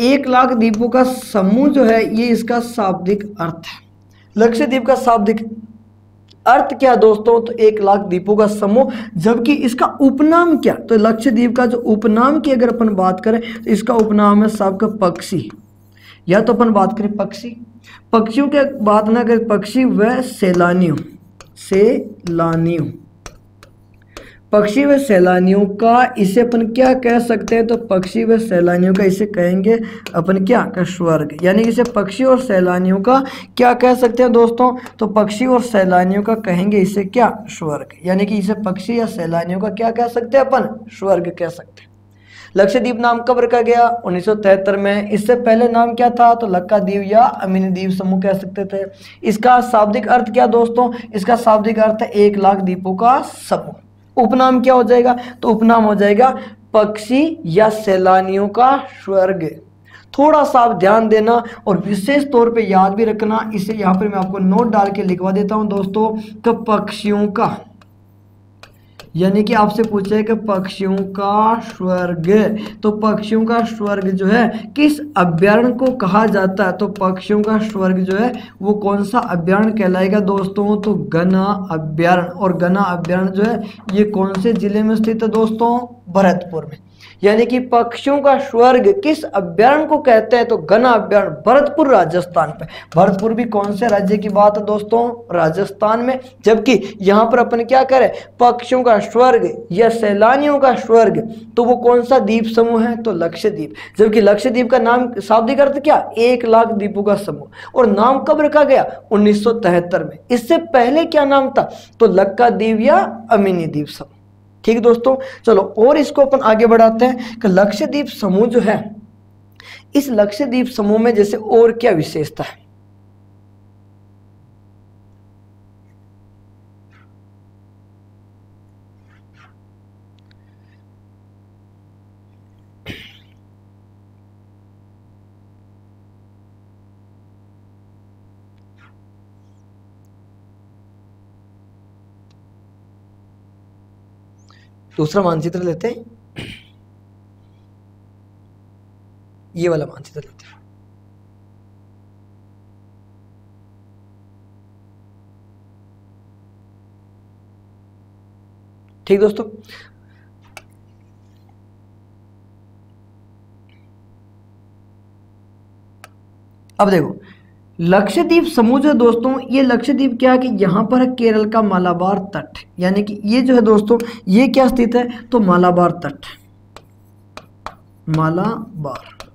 Speaker 1: 1 लाख द्वीपों का समूह जो है ये इसका शाब्दिक अर्थ है। लक्षद्वीप का शाब्दिक अर्थ क्या दोस्तों, तो 1 लाख द्वीपों का समूह। जबकि इसका उपनाम क्या, तो लक्षद्वीप का जो उपनाम की अगर अपन बात करें तो इसका उपनाम है सबका पक्षी। या तो अपन बात करें पक्षियों के बात ना करें, पक्षी व सैलानियों, पक्षी व सैलानियों का इसे अपन क्या कह सकते हैं, तो पक्षी व सैलानियों का इसे कहेंगे अपन क्या का स्वर्ग। यानी इसे पक्षी और सैलानियों का क्या कह सकते हैं दोस्तों, तो पक्षी और सैलानियों का कहेंगे इसे क्या, स्वर्ग। यानी कि इसे पक्षी या सैलानियों का क्या कह सकते हैं अपन, स्वर्ग कह सकते हैं। लक्षद्वीप नाम कब रखा गया, 1973 में। इससे पहले नाम क्या था, तो लक्काद्वीप या अमीनी द्वीप समूह कह सकते थे। इसका शाब्दिक अर्थ क्या दोस्तों, इसका शाब्दिक अर्थ है 1 लाख द्वीपों का समूह। उपनाम क्या हो जाएगा, तो उपनाम हो जाएगा पक्षी या सैलानियों का स्वर्ग। थोड़ा सा आप ध्यान देना और विशेष तौर पे याद भी रखना, इसे यहाँ पर मैं आपको नोट डाल के लिखवा देता हूँ दोस्तों, तो पक्षियों का, यानी कि आपसे पूछा है कि पक्षियों का स्वर्ग, तो पक्षियों का स्वर्ग जो है किस अभ्यारण्य को कहा जाता है, तो पक्षियों का स्वर्ग जो है वो कौन सा अभ्यारण्य कहलाएगा दोस्तों, तो गना अभ्यारण्य। और गना अभ्यारण्य जो है ये कौन से जिले में स्थित है दोस्तों, भरतपुर में। यानी कि पक्षियों का स्वर्ग किस अभ्यारण्य को कहते हैं? तो घना अभ्यारण्य भरतपुर राजस्थान पे। भरतपुर भी कौन से राज्य की बात है दोस्तों? राजस्थान में। जबकि यहाँ पर अपन क्या करें, पक्षियों का स्वर्ग या सैलानियों का स्वर्ग, तो वो कौन सा द्वीप समूह है? तो लक्षद्वीप। जबकि लक्षद्वीप का नाम शाब्दिक अर्थ क्या? 1,00,000 द्वीपों का समूह। और नाम कब रखा गया? 1973 में। इससे पहले क्या नाम था? तो लक्काद्वीप या अमिनी द्वीप समूह। ठीक है दोस्तों, चलो और इसको अपन आगे बढ़ाते हैं कि लक्षद्वीप समूह जो है, इस लक्षद्वीप समूह में जैसे और क्या विशेषता है? दूसरा मानचित्र लेते हैं, ये वाला मानचित्र लेते हैं। ठीक दोस्तों, अब देखो लक्षद्वीप समूह जो है दोस्तों, ये लक्षद्वीप क्या है कि यहाँ पर है केरल का मालाबार तट। यानी कि ये जो है दोस्तों, ये क्या स्थित है? तो मालाबार तट, मालाबार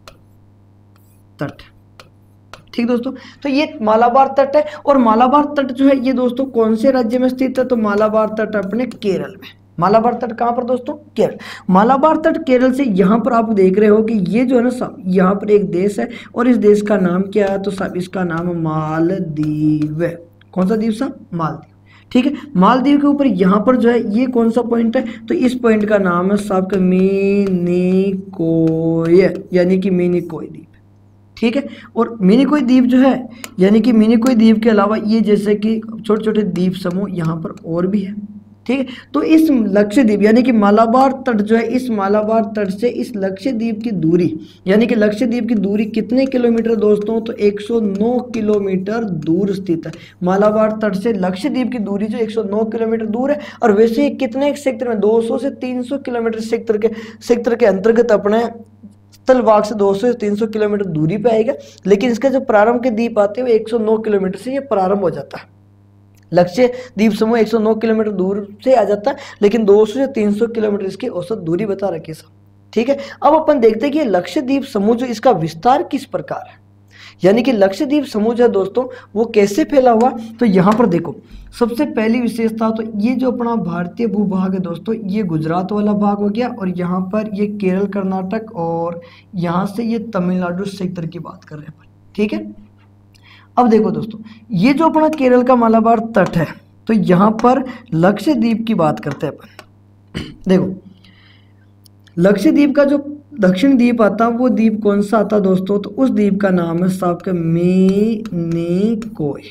Speaker 1: तट। ठीक दोस्तों, तो ये मालाबार तट है। और मालाबार तट जो है ये दोस्तों कौन से राज्य में स्थित है? तो मालाबार तट अपने केरल में। मालाबार तट कहाँ पर दोस्तों? केरल। मालाबार तट केरल से यहाँ पर आप देख रहे हो कि ये जो है ना साहब, यहाँ पर एक देश है और इस देश का नाम क्या है? तो साहब इसका नाम है मालदीव है। कौन सा द्वीप साहब? मालदीव। ठीक है, मालदीव के ऊपर यहाँ पर जो है ये कौन सा पॉइंट है? तो इस पॉइंट का नाम है साहब का मिनिकोय, यानी कि मिनिकोय द्वीप। ठीक है, और मिनिकोय द्वीप जो है, यानी कि मिनिकोय द्वीप के अलावा ये जैसे कि छोटे छोटे द्वीप समूह यहाँ पर और भी है। ठीक है, तो इस लक्षद्वीप यानी कि मालाबार तट जो है, इस मालाबार तट से इस लक्षद्वीप की दूरी, यानी कि लक्षद्वीप की दूरी कितने किलोमीटर दोस्तों? तो 109 किलोमीटर दूर स्थित है। मालाबार तट से लक्षद्वीप की दूरी जो 109 किलोमीटर दूर है। और वैसे ही कितने सेक्टर में? 200 से 300 किलोमीटर सेक्टर के अंतर्गत अपने स्थल भाग से 200 से 300 किलोमीटर दूरी पे आएगा। लेकिन इसका जो प्रारंभ के द्वीप आते हैं वो 109 किलोमीटर से ये प्रारंभ हो जाता है। लक्षद्वीप समूह 109 किलोमीटर दूर से आ जाता है, लेकिन 200 से 300 किलोमीटर इसकी औसत दूरी बता रखी है। ठीक है, अब अपन देखते हैं कि लक्षद्वीप समूह जो इसका विस्तार किस प्रकार है, यानी कि लक्षद्वीप समूह जो है दोस्तों वो कैसे फैला हुआ। तो यहाँ पर देखो, सबसे पहली विशेषता तो ये जो अपना भारतीय भूभाग है दोस्तों, ये गुजरात वाला भाग हो गया, और यहाँ पर ये केरल कर्नाटक, और यहाँ से ये तमिलनाडु क्षेत्र की बात कर रहे हैं। ठीक है, अब देखो दोस्तों, ये जो अपना केरल का मालाबार तट है, तो यहाँ पर लक्षद्वीप की बात करते हैं अपन। देखो लक्षद्वीप का जो दक्षिण द्वीप आता वो द्वीप कौन सा आता दोस्तों? तो उस द्वीप का नाम है साहब का मिनिकोय।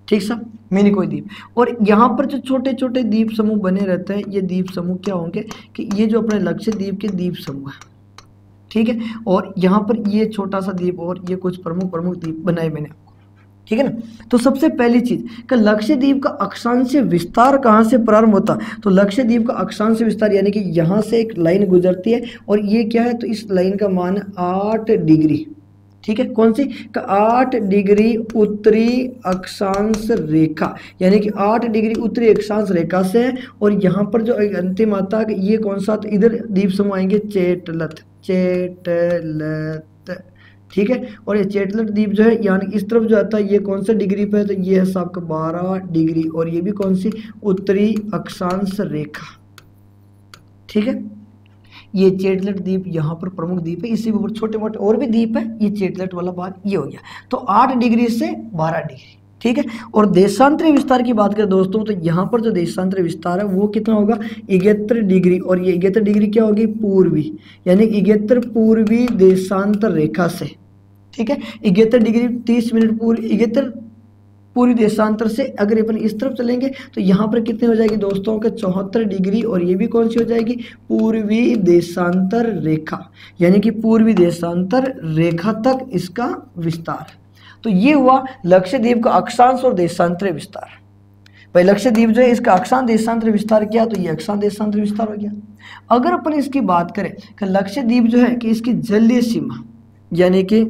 Speaker 1: ठीक साहब, मिनिकोय द्वीप। और यहाँ पर जो छोटे छोटे द्वीप समूह बने रहते हैं, ये द्वीप समूह क्या होंगे कि ये जो अपने लक्षद्वीप के द्वीप समूह है। ठीक है, और यहाँ पर ये छोटा सा द्वीप और ये कुछ प्रमुख द्वीप बनाए मैंने आपको। ठीक है ना, तो सबसे पहली चीज कि लक्षद्वीप का अक्षांशीय विस्तार कहाँ से प्रारंभ होता? तो लक्षद्वीप का अक्षांशीय विस्तार यानी कि यहाँ से एक लाइन गुजरती है, और ये क्या है? तो इस लाइन का मान 8 डिग्री। ठीक है, कौन सी? 8 डिग्री उत्तरी अक्षांश रेखा, यानी कि 8 डिग्री उत्तरी अक्षांश रेखा से है। और यहाँ पर जो अंतिम आता है ये कौन सा? तो इधर द्वीप समूह आएंगे चेटलत। ठीक है, और ये चेटलट द्वीप जो है यानी इस तरफ जो आता है ये कौन सा डिग्री पे है? तो ये है साहब का 12 डिग्री, और ये भी कौन सी? उत्तरी अक्षांश रेखा। ठीक है, ये चेटलट द्वीप यहाँ पर प्रमुख द्वीप है, इसी के ऊपर छोटे मोटे और भी द्वीप है। ये चेटलट वाला भाग ये हो गया। तो 8 डिग्री से 12 डिग्री। ठीक है, और देशांतरीय विस्तार की बात करें दोस्तों, तो यहाँ पर जो देशांतरीय विस्तार है वो कितना होगा? 71 डिग्री, और ये 71 डिग्री क्या होगी? पूर्वी, यानी 71 पूर्वी देशांतर रेखा से। ठीक है, 71 डिग्री 30 मिनट पूर्व, 71 पूरी देशांतर से अगर अपन इस तरफ चलेंगे तो यहाँ पर कितनी हो जाएगी दोस्तों के? 74 डिग्री, और ये भी कौन सी हो जाएगी? पूर्वी देशांतर रेखा, यानी कि पूर्वी देशांतर रेखा तक इसका विस्तार। तो ये हुआ लक्षद्वीप का अक्षांश और देशांतरीय विस्तार। भाई लक्षद्वीप जो है इसका अक्षांश देशांतर विस्तार किया तो ये अक्षांश देशांतर विस्तार हो गया। अगर अपन इसकी बात करें कि लक्षद्वीप जो है कि इसकी जलीय सीमा यानी कि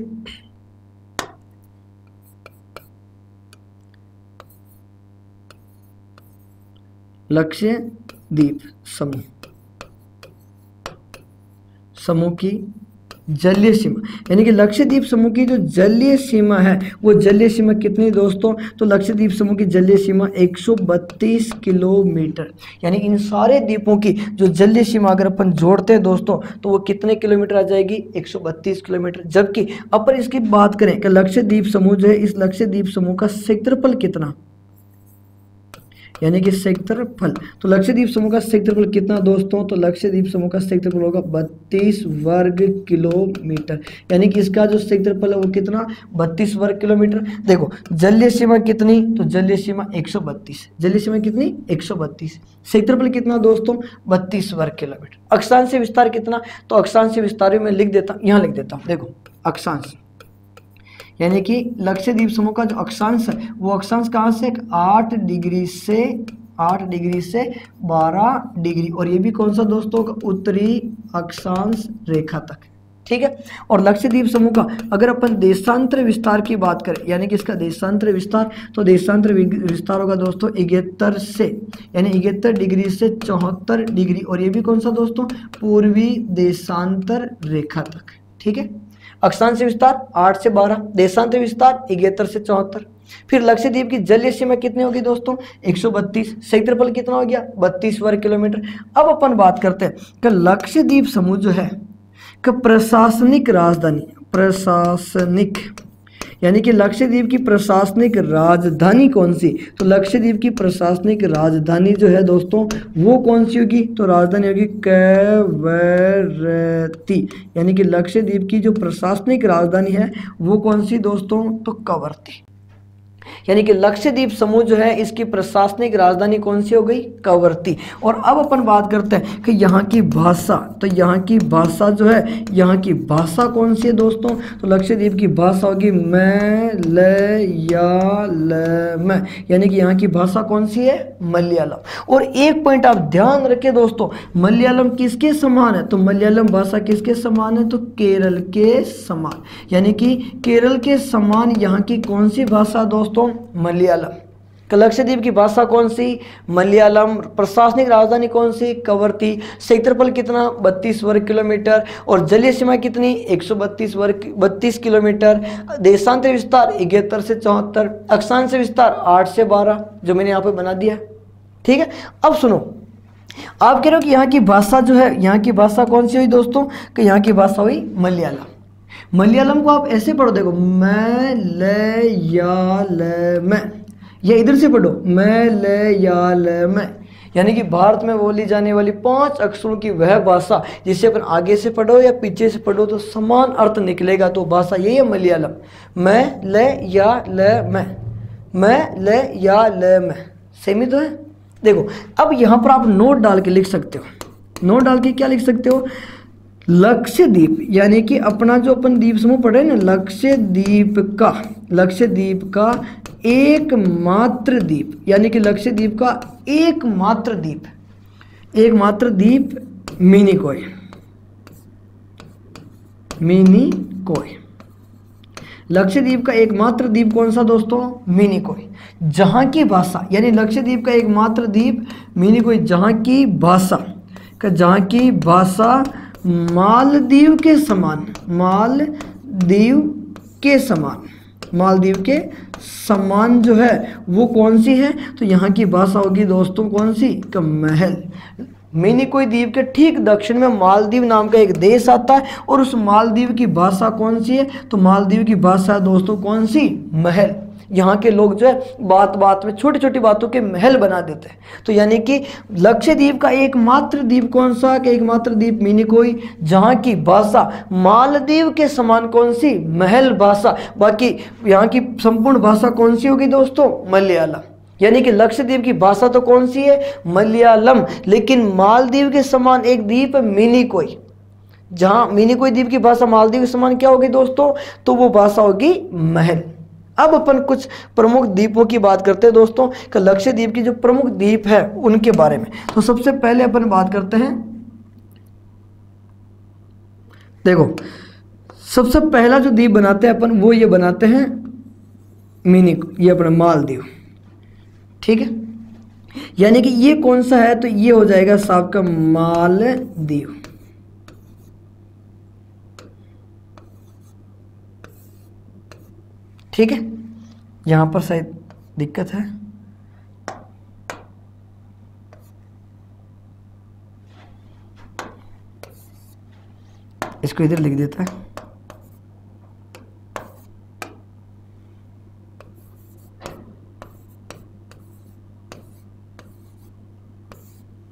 Speaker 1: लक्षद्वीप समूह की जलीय सीमा यानी कि लक्षद्वीप समूह की जो जलीय सीमा है वो जलीय सीमा कितनी दोस्तों, तो लक्षद्वीप समूह की जलीय सीमा 132 किलोमीटर। यानी इन सारे द्वीपों की जो जलीय सीमा अगर अपन जोड़ते हैं दोस्तों तो वो कितने किलोमीटर आ जाएगी, 132 किलोमीटर। जबकि अपन इसकी बात करें कि लक्षद्वीप समूह जो है इस लक्षद्वीप समूह का क्षेत्रफल कितना, यानी कि क्षेत्रफल, तो लक्षद्वीप समूह का क्षेत्रफल कितना दोस्तों, तो लक्षद्वीप समूह का क्षेत्रफल होगा 32 वर्ग किलोमीटर। यानी कि इसका जो क्षेत्रफल है वो कितना, 32 वर्ग किलोमीटर। देखो जलीय सीमा कितनी, तो जलीय सीमा 132, जलीय सीमा कितनी 132, क्षेत्रफल कितना दोस्तों 32 वर्ग किलोमीटर। अक्षांश विस्तार कितना, तो अक्षांश विस्तार में लिख देता हूँ, यहाँ लिख देता हूँ, देखो अक्षांश यानी कि लक्षद्वीप समूह का जो अक्षांश है वो अक्षांश कहाँ से, 8 डिग्री से 12 डिग्री, और ये भी कौन सा दोस्तों, उत्तरी अक्षांश रेखा तक, ठीक है। और लक्षद्वीप समूह का अगर अपन देशांतर विस्तार की बात करें यानी कि इसका देशांतर विस्तार, तो देशांतर विस्तार होगा दोस्तों 71 से, यानी 71 डिग्री से 74 डिग्री, और ये भी कौन सा दोस्तों, पूर्वी देशांतर रेखा तक, ठीक है। अक्षांश विस्तार 8 से 12, देशांतर विस्तार 71 से 74। फिर लक्षद्वीप की जलीय सीमा कितनी होगी दोस्तों, 132, क्षेत्रफल कितना हो गया 32 वर्ग किलोमीटर। अब अपन बात करते हैं कि लक्षद्वीप समूह जो है कि प्रशासनिक राजधानी, प्रशासनिक यानी कि लक्षद्वीप की प्रशासनिक राजधानी कौन सी, तो लक्षद्वीप की प्रशासनिक राजधानी जो है दोस्तों वो कौन सी होगी, तो राजधानी होगी कवरत्ती। यानी कि लक्षद्वीप की जो प्रशासनिक राजधानी है वो कौन सी दोस्तों, तो कवरत्ती। यानी कि लक्षद्वीप समूह जो है इसकी प्रशासनिक राजधानी कौन सी हो गई, कवरत्ती। और अब अपन बात करते हैं कि यहाँ की भाषा, तो यहाँ की भाषा जो है, यहाँ की भाषा कौन सी है दोस्तों, तो लक्षद्वीप की भाषा होगी मलयालम, यानी कि यहाँ की भाषा कौन सी है, मलयालम। और एक पॉइंट आप ध्यान रखें दोस्तों, मलयालम किसके समान है, तो मलयालम भाषा किसके समान है, तो केरल के समान, यानी कि केरल के समान यहाँ की कौन सी भाषा दोस्तों, मलयालम। लक्षद्वीप की भाषा कौन सी, मलयालम। प्रशासनिक राजधानी कौन सी, कवरत्ती। क्षेत्रफल कितना 32 वर्ग किलोमीटर, और जलीय सीमा कितनी 132 किलोमीटर। देशांतर विस्तार 71 से 74, अक्षांश विस्तार 8 से 12 जो मैंने यहाँ पे बना दिया, ठीक है। अब सुनो, आप कह रहे हो कि यहाँ की भाषा जो है, यहाँ की भाषा कौन सी हुई दोस्तों, कि यहाँ की भाषा हुई मलयालम। मलयालम को आप ऐसे पढ़ो, देखो मलयालम, या इधर से पढ़ो मलयालम, यानी कि भारत में बोली जाने वाली 5 अक्षरों की वह भाषा जिसे अपन आगे से पढ़ो या पीछे से पढ़ो तो समान अर्थ निकलेगा, तो भाषा यही है मलयालम। मलयालम सेमी तो है। देखो अब यहाँ पर आप नोट डाल के लिख सकते हो, नोट डाल के क्या लिख सकते हो, लक्षद्वीप यानी कि अपना जो अपन द्वीप समूह पढ़े ना, लक्षद्वीप का एकमात्र द्वीप, यानी कि लक्षद्वीप का एकमात्र द्वीप मिनिकोय। लक्षद्वीप का एकमात्र द्वीप कौन सा दोस्तों, मिनिकोय। जहाँ की भाषा, यानी लक्षद्वीप का एकमात्र द्वीप मिनिकोय, जहाँ की भाषा मालदीव के समान जो है वो कौन सी है, तो यहाँ की भाषा होगी दोस्तों कौन सी, महल। मिनिकोय द्वीप के ठीक दक्षिण में मालदीव नाम का एक देश आता है, और उस मालदीव की भाषा कौन सी है, तो मालदीव की भाषा दोस्तों कौन सी, महल। यहाँ के लोग जो है बात बात में छोटी छोटी बातों के महल बना देते हैं। तो यानी कि लक्षद्वीप का एकमात्र द्वीप कौन सा, कि एकमात्र द्वीप मिनिकोय, जहाँ की भाषा मालदीव के समान कौन सी, महल भाषा। बाकी यहाँ की संपूर्ण भाषा कौन सी होगी दोस्तों, मलयालम। यानी कि लक्षद्वीप की भाषा तो कौन सी है, मलयालम, लेकिन मालदीव के समान एक द्वीप मिनिकोय, जहाँ मिनिकोय द्वीप की भाषा मालदीव के समान क्या होगी दोस्तों, तो वो भाषा होगी महल। अब अपन कुछ प्रमुख द्वीपों की बात करते हैं दोस्तों कि लक्षद्वीप की जो प्रमुख द्वीप है उनके बारे में। तो सबसे पहले अपन बात करते हैं, देखो सबसे पहला जो द्वीप बनाते हैं अपन वो ये बनाते हैं मिनी, ये अपना मालदीव, ठीक है। यानी कि ये कौन सा है, तो ये हो जाएगा साहब का मालदीव, ठीक है। यहां पर शायद दिक्कत है, इसको इधर लिख देता है।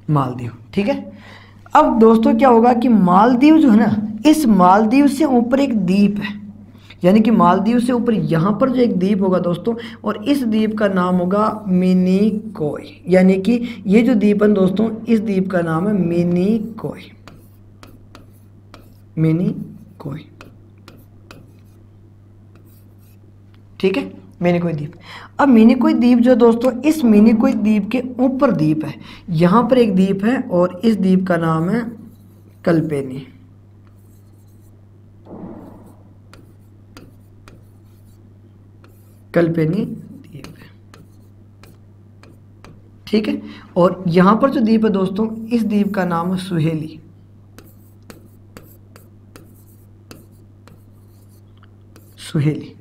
Speaker 1: मालदीव, ठीक है। अब दोस्तों क्या होगा कि मालदीव जो है ना, इस मालदीव से ऊपर एक द्वीप है, यानी कि मालदीव से ऊपर यहाँ पर जो एक द्वीप होगा दोस्तों, और इस द्वीप का नाम होगा मिनिकॉय। यानी कि ये जो द्वीप है दोस्तों, इस द्वीप का नाम है मिनिकॉय, मिनिकॉय, ठीक है, मिनिकॉय द्वीप। अब मिनिकॉय द्वीप जो दोस्तों, इस मिनिकॉय द्वीप के ऊपर द्वीप है, यहाँ पर एक द्वीप है और इस द्वीप का नाम है कल्पेनी, कल्पेनी द्वीप, ठीक है। और यहाँ पर जो द्वीप है दोस्तों, इस द्वीप का नाम है सुहेली, सुहेली,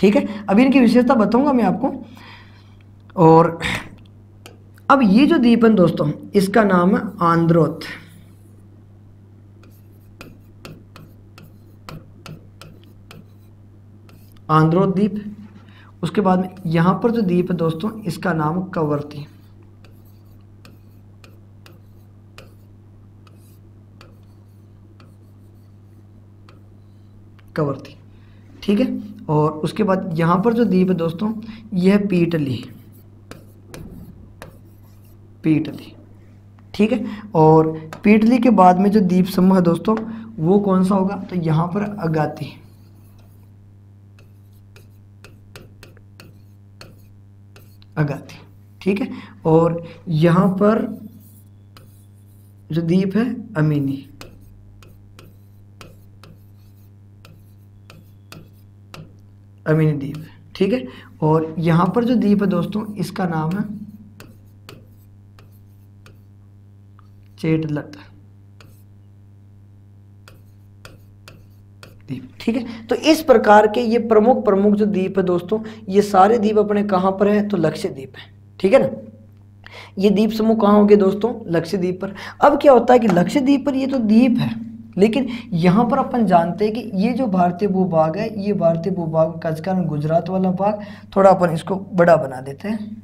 Speaker 1: ठीक है। अभी इनकी विशेषता बताऊंगा मैं आपको। और अब ये जो द्वीप है दोस्तों, इसका नाम है आंद्रोथ, आंद्रोथ द्वीप। उसके बाद में यहां पर जो द्वीप है दोस्तों, इसका नाम है कवरती, कवरती, ठीक है। और उसके बाद यहाँ पर जो द्वीप है दोस्तों, यह पीटली, पीटली, ठीक है। और पीटली के बाद में जो द्वीप समूह है दोस्तों, वो कौन सा होगा, तो यहाँ पर अगाती, अगाती, ठीक है। और यहाँ पर जो द्वीप है अमीनी, अमीनी द्वीप, ठीक है। और यहाँ पर जो द्वीप है दोस्तों, इसका नाम है चेटलट द्वीप, ठीक है। तो इस प्रकार के ये प्रमुख प्रमुख जो द्वीप है दोस्तों, ये सारे द्वीप अपने कहाँ पर हैं, तो लक्षद्वीप है, ठीक है ना। ये द्वीप समूह कहाँ होंगे दोस्तों, लक्षद्वीप पर। अब क्या होता है कि लक्षद्वीप पर ये तो द्वीप है, लेकिन यहाँ पर अपन जानते हैं कि ये जो भारतीय भूभाग है, ये भारतीय भूभाग का कारण गुजरात वाला भाग, थोड़ा अपन इसको बड़ा बना देते हैं।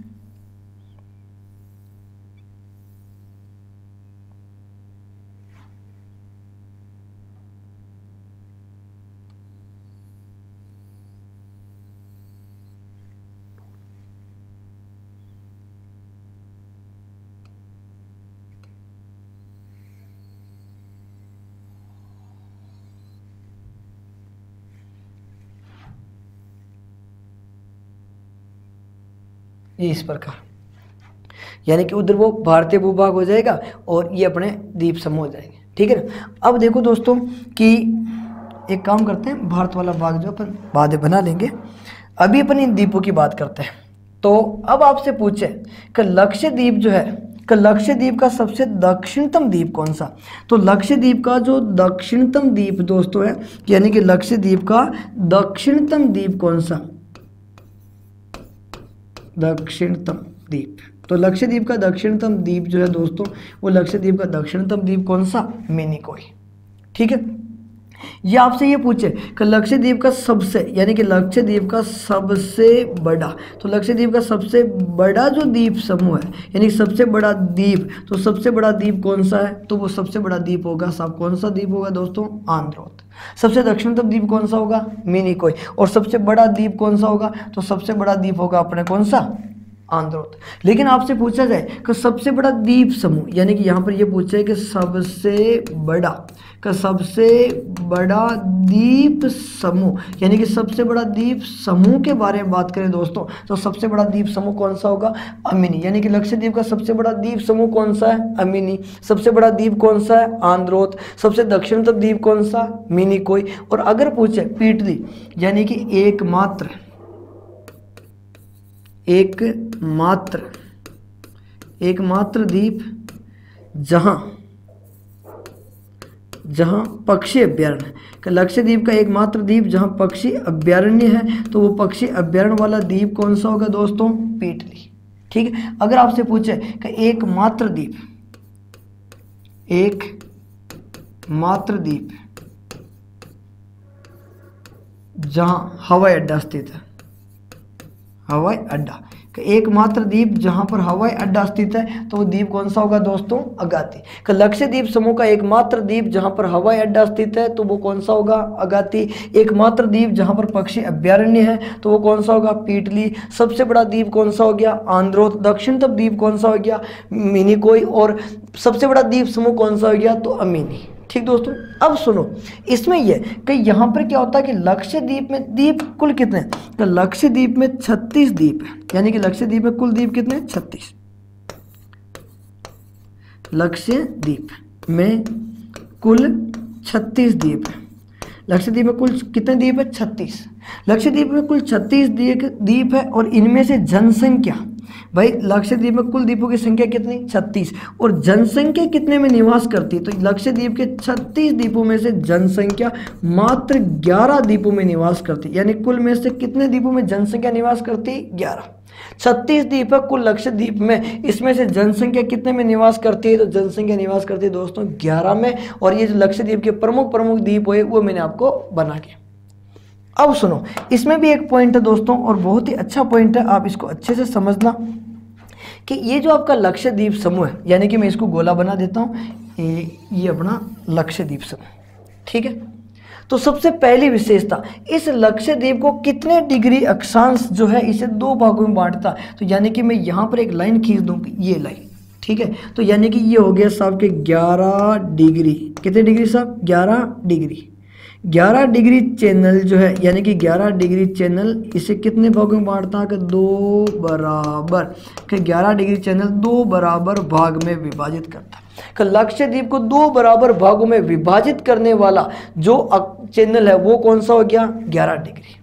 Speaker 1: ये इस प्रकार, यानी कि उधर वो भारतीय भूभाग हो जाएगा और ये अपने द्वीप समूह हो जाएंगे, ठीक है ना। अब देखो दोस्तों कि एक काम करते हैं, भारत वाला भाग जो अपन बाद में बना लेंगे, अभी अपन इन द्वीपों की बात करते हैं। तो अब आपसे पूछे कि लक्षद्वीप जो है, कि लक्षद्वीप का सबसे दक्षिणतम द्वीप कौन सा, तो लक्षद्वीप का जो दक्षिणतम द्वीप दोस्तों है, यानी कि लक्षद्वीप का दक्षिणतम द्वीप कौन सा, दक्षिणतम द्वीप। तो लक्षद्वीप का दक्षिणतम द्वीप जो है दोस्तों, वो लक्षद्वीप का दक्षिणतम द्वीप कौन सा, मिनिकॉय, ठीक है। ये आपसे ये पूछे कि लक्षद्वीप का सबसे, यानी कि लक्षद्वीप का सबसे बड़ा, तो लक्षद्वीप का सबसे बड़ा जो द्वीप समूह है, यानी सबसे बड़ा द्वीप, तो सबसे बड़ा द्वीप कौन सा है, तो वो सबसे बड़ा द्वीप होगा साहब, कौन सा द्वीप होगा दोस्तों, आंद्रोथ। सबसे दक्षिणतम द्वीप कौन सा होगा, मिनिकॉय। और सबसे बड़ा द्वीप कौन सा होगा, तो सबसे बड़ा द्वीप होगा अपने कौन सा, आंद्रोथ। लेकिन आपसे पूछा जाए कि सबसे बड़ा द्वीप समूह, यानी कि यहाँ पर ये पूछा है कि सबसे बड़ा द्वीप समूह, यानी कि सबसे बड़ा द्वीप समूह के बारे में बात करें दोस्तों, तो सबसे बड़ा द्वीप समूह कौन सा होगा? अमीनी। यानी कि लक्षद्वीप का सबसे बड़ा द्वीप समूह कौन सा है? अमीनी। सबसे बड़ा द्वीप कौन सा है? आंद्रोथ। सबसे दक्षिणतम द्वीप कौन सा? मिनिकोय। और अगर पूछे पीटली, यानी कि एकमात्र द्वीप जहां पक्षी अभ्यारण्य, लक्षद्वीप का एकमात्र द्वीप जहां पक्षी अभ्यारण्य है, तो वो पक्षी अभ्यारण्य वाला द्वीप कौन सा होगा दोस्तों? पीटली। ठीक है। अगर आपसे पूछे कि एकमात्र द्वीप जहां हवाई अड्डा स्थित है, हवाई अड्डा, एकमात्र द्वीप जहां पर हवाई अड्डा स्थित है, तो वो द्वीप कौन सा होगा दोस्तों? अगाती। लक्षद्वीप समूह का एकमात्र द्वीप जहां पर हवाई अड्डा स्थित है, तो वो कौन सा होगा? अगाती। एकमात्र द्वीप जहां पर पक्षी अभ्यारण्य है, तो वो कौन सा होगा? पीटली। सबसे बड़ा द्वीप कौन सा हो गया? आंद्रोथ। दक्षिणतम द्वीप कौन सा हो गया? मिनिकोय। और सबसे बड़ा द्वीप समूह कौन सा हो गया? तो अमीनी। ठीक दोस्तों, अब सुनो, इसमें यह कि यहाँ पर क्या होता है कि लक्षद्वीप में द्वीप कुल कितने हैं? तो लक्षद्वीप में 36 द्वीप है, यानी कि लक्षद्वीप में कुल द्वीप कितने? 36। लक्षद्वीप में कुल 36 द्वीप है। लक्षद्वीप में कुल कितने द्वीप है? 36। लक्षद्वीप में कुल 36 द्वीप है, और इनमें से जनसंख्या, भाई लक्षद्वीप में कुल द्वीपों की संख्या कितनी? 36। और जनसंख्या कितने में निवास करती है? तो लक्षद्वीप के 36 द्वीपों में से जनसंख्या मात्र 11 द्वीपों में निवास करती है, यानी कुल में से कितने द्वीपों में जनसंख्या निवास करती है? 11। 36 द्वीप है कुल लक्षद्वीप में, इसमें से जनसंख्या कितने में निवास करती है? तो जनसंख्या निवास करती है दोस्तों 11 में। और ये जो लक्षद्वीप के प्रमुख द्वीप हुए वो मैंने आपको बना के। अब सुनो, इसमें भी एक पॉइंट है दोस्तों, और बहुत ही अच्छा पॉइंट है, आप इसको अच्छे से समझना कि ये जो आपका लक्षद्वीप समूह है, यानी कि मैं इसको गोला बना देता हूँ, ये अपना लक्षद्वीप समूह। ठीक है। तो सबसे पहली विशेषता, इस लक्षद्वीप को कितने डिग्री अक्षांश जो है इसे 2 भागों में बांटता। तो यानी कि मैं यहाँ पर एक लाइन खींच दूँगी, ये लाइन। ठीक है। तो यानी कि ये हो गया साहब के 11 डिग्री। कितने डिग्री साहब? 11 डिग्री। 11 डिग्री चैनल जो है, यानी कि 11 डिग्री चैनल इसे कितने भागों में बांटता है? कि 2 बराबर, कि 11 डिग्री चैनल 2 बराबर भाग में विभाजित करता है। कि लक्षद्वीप को 2 बराबर भागों में विभाजित करने वाला जो चैनल है वो कौन सा हो गया? 11 डिग्री।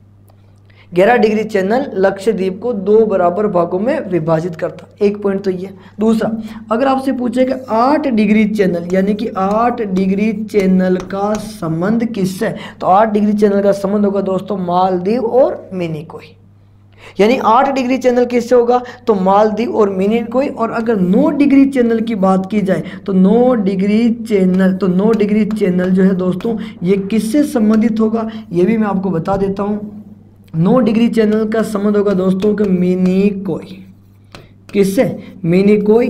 Speaker 1: 11 डिग्री चैनल लक्षद्वीप को 2 बराबर भागों में विभाजित करता। एक पॉइंट तो ये। दूसरा, अगर आपसे पूछे कि 8 डिग्री चैनल, यानी कि 8 डिग्री चैनल का संबंध किससे? तो 8 डिग्री चैनल का संबंध होगा दोस्तों मालदीव और मिनिकोय। यानी 8 डिग्री चैनल किससे होगा? तो मालदीव और मिनिकोय। और अगर 9 डिग्री चैनल की बात की जाए तो 9 डिग्री चैनल जो है दोस्तों ये किससे संबंधित होगा? ये भी मैं आपको बता देता हूँ। 9 डिग्री चैनल का संबंध होगा दोस्तों के मिनिकोय। किससे? मिनिकोय।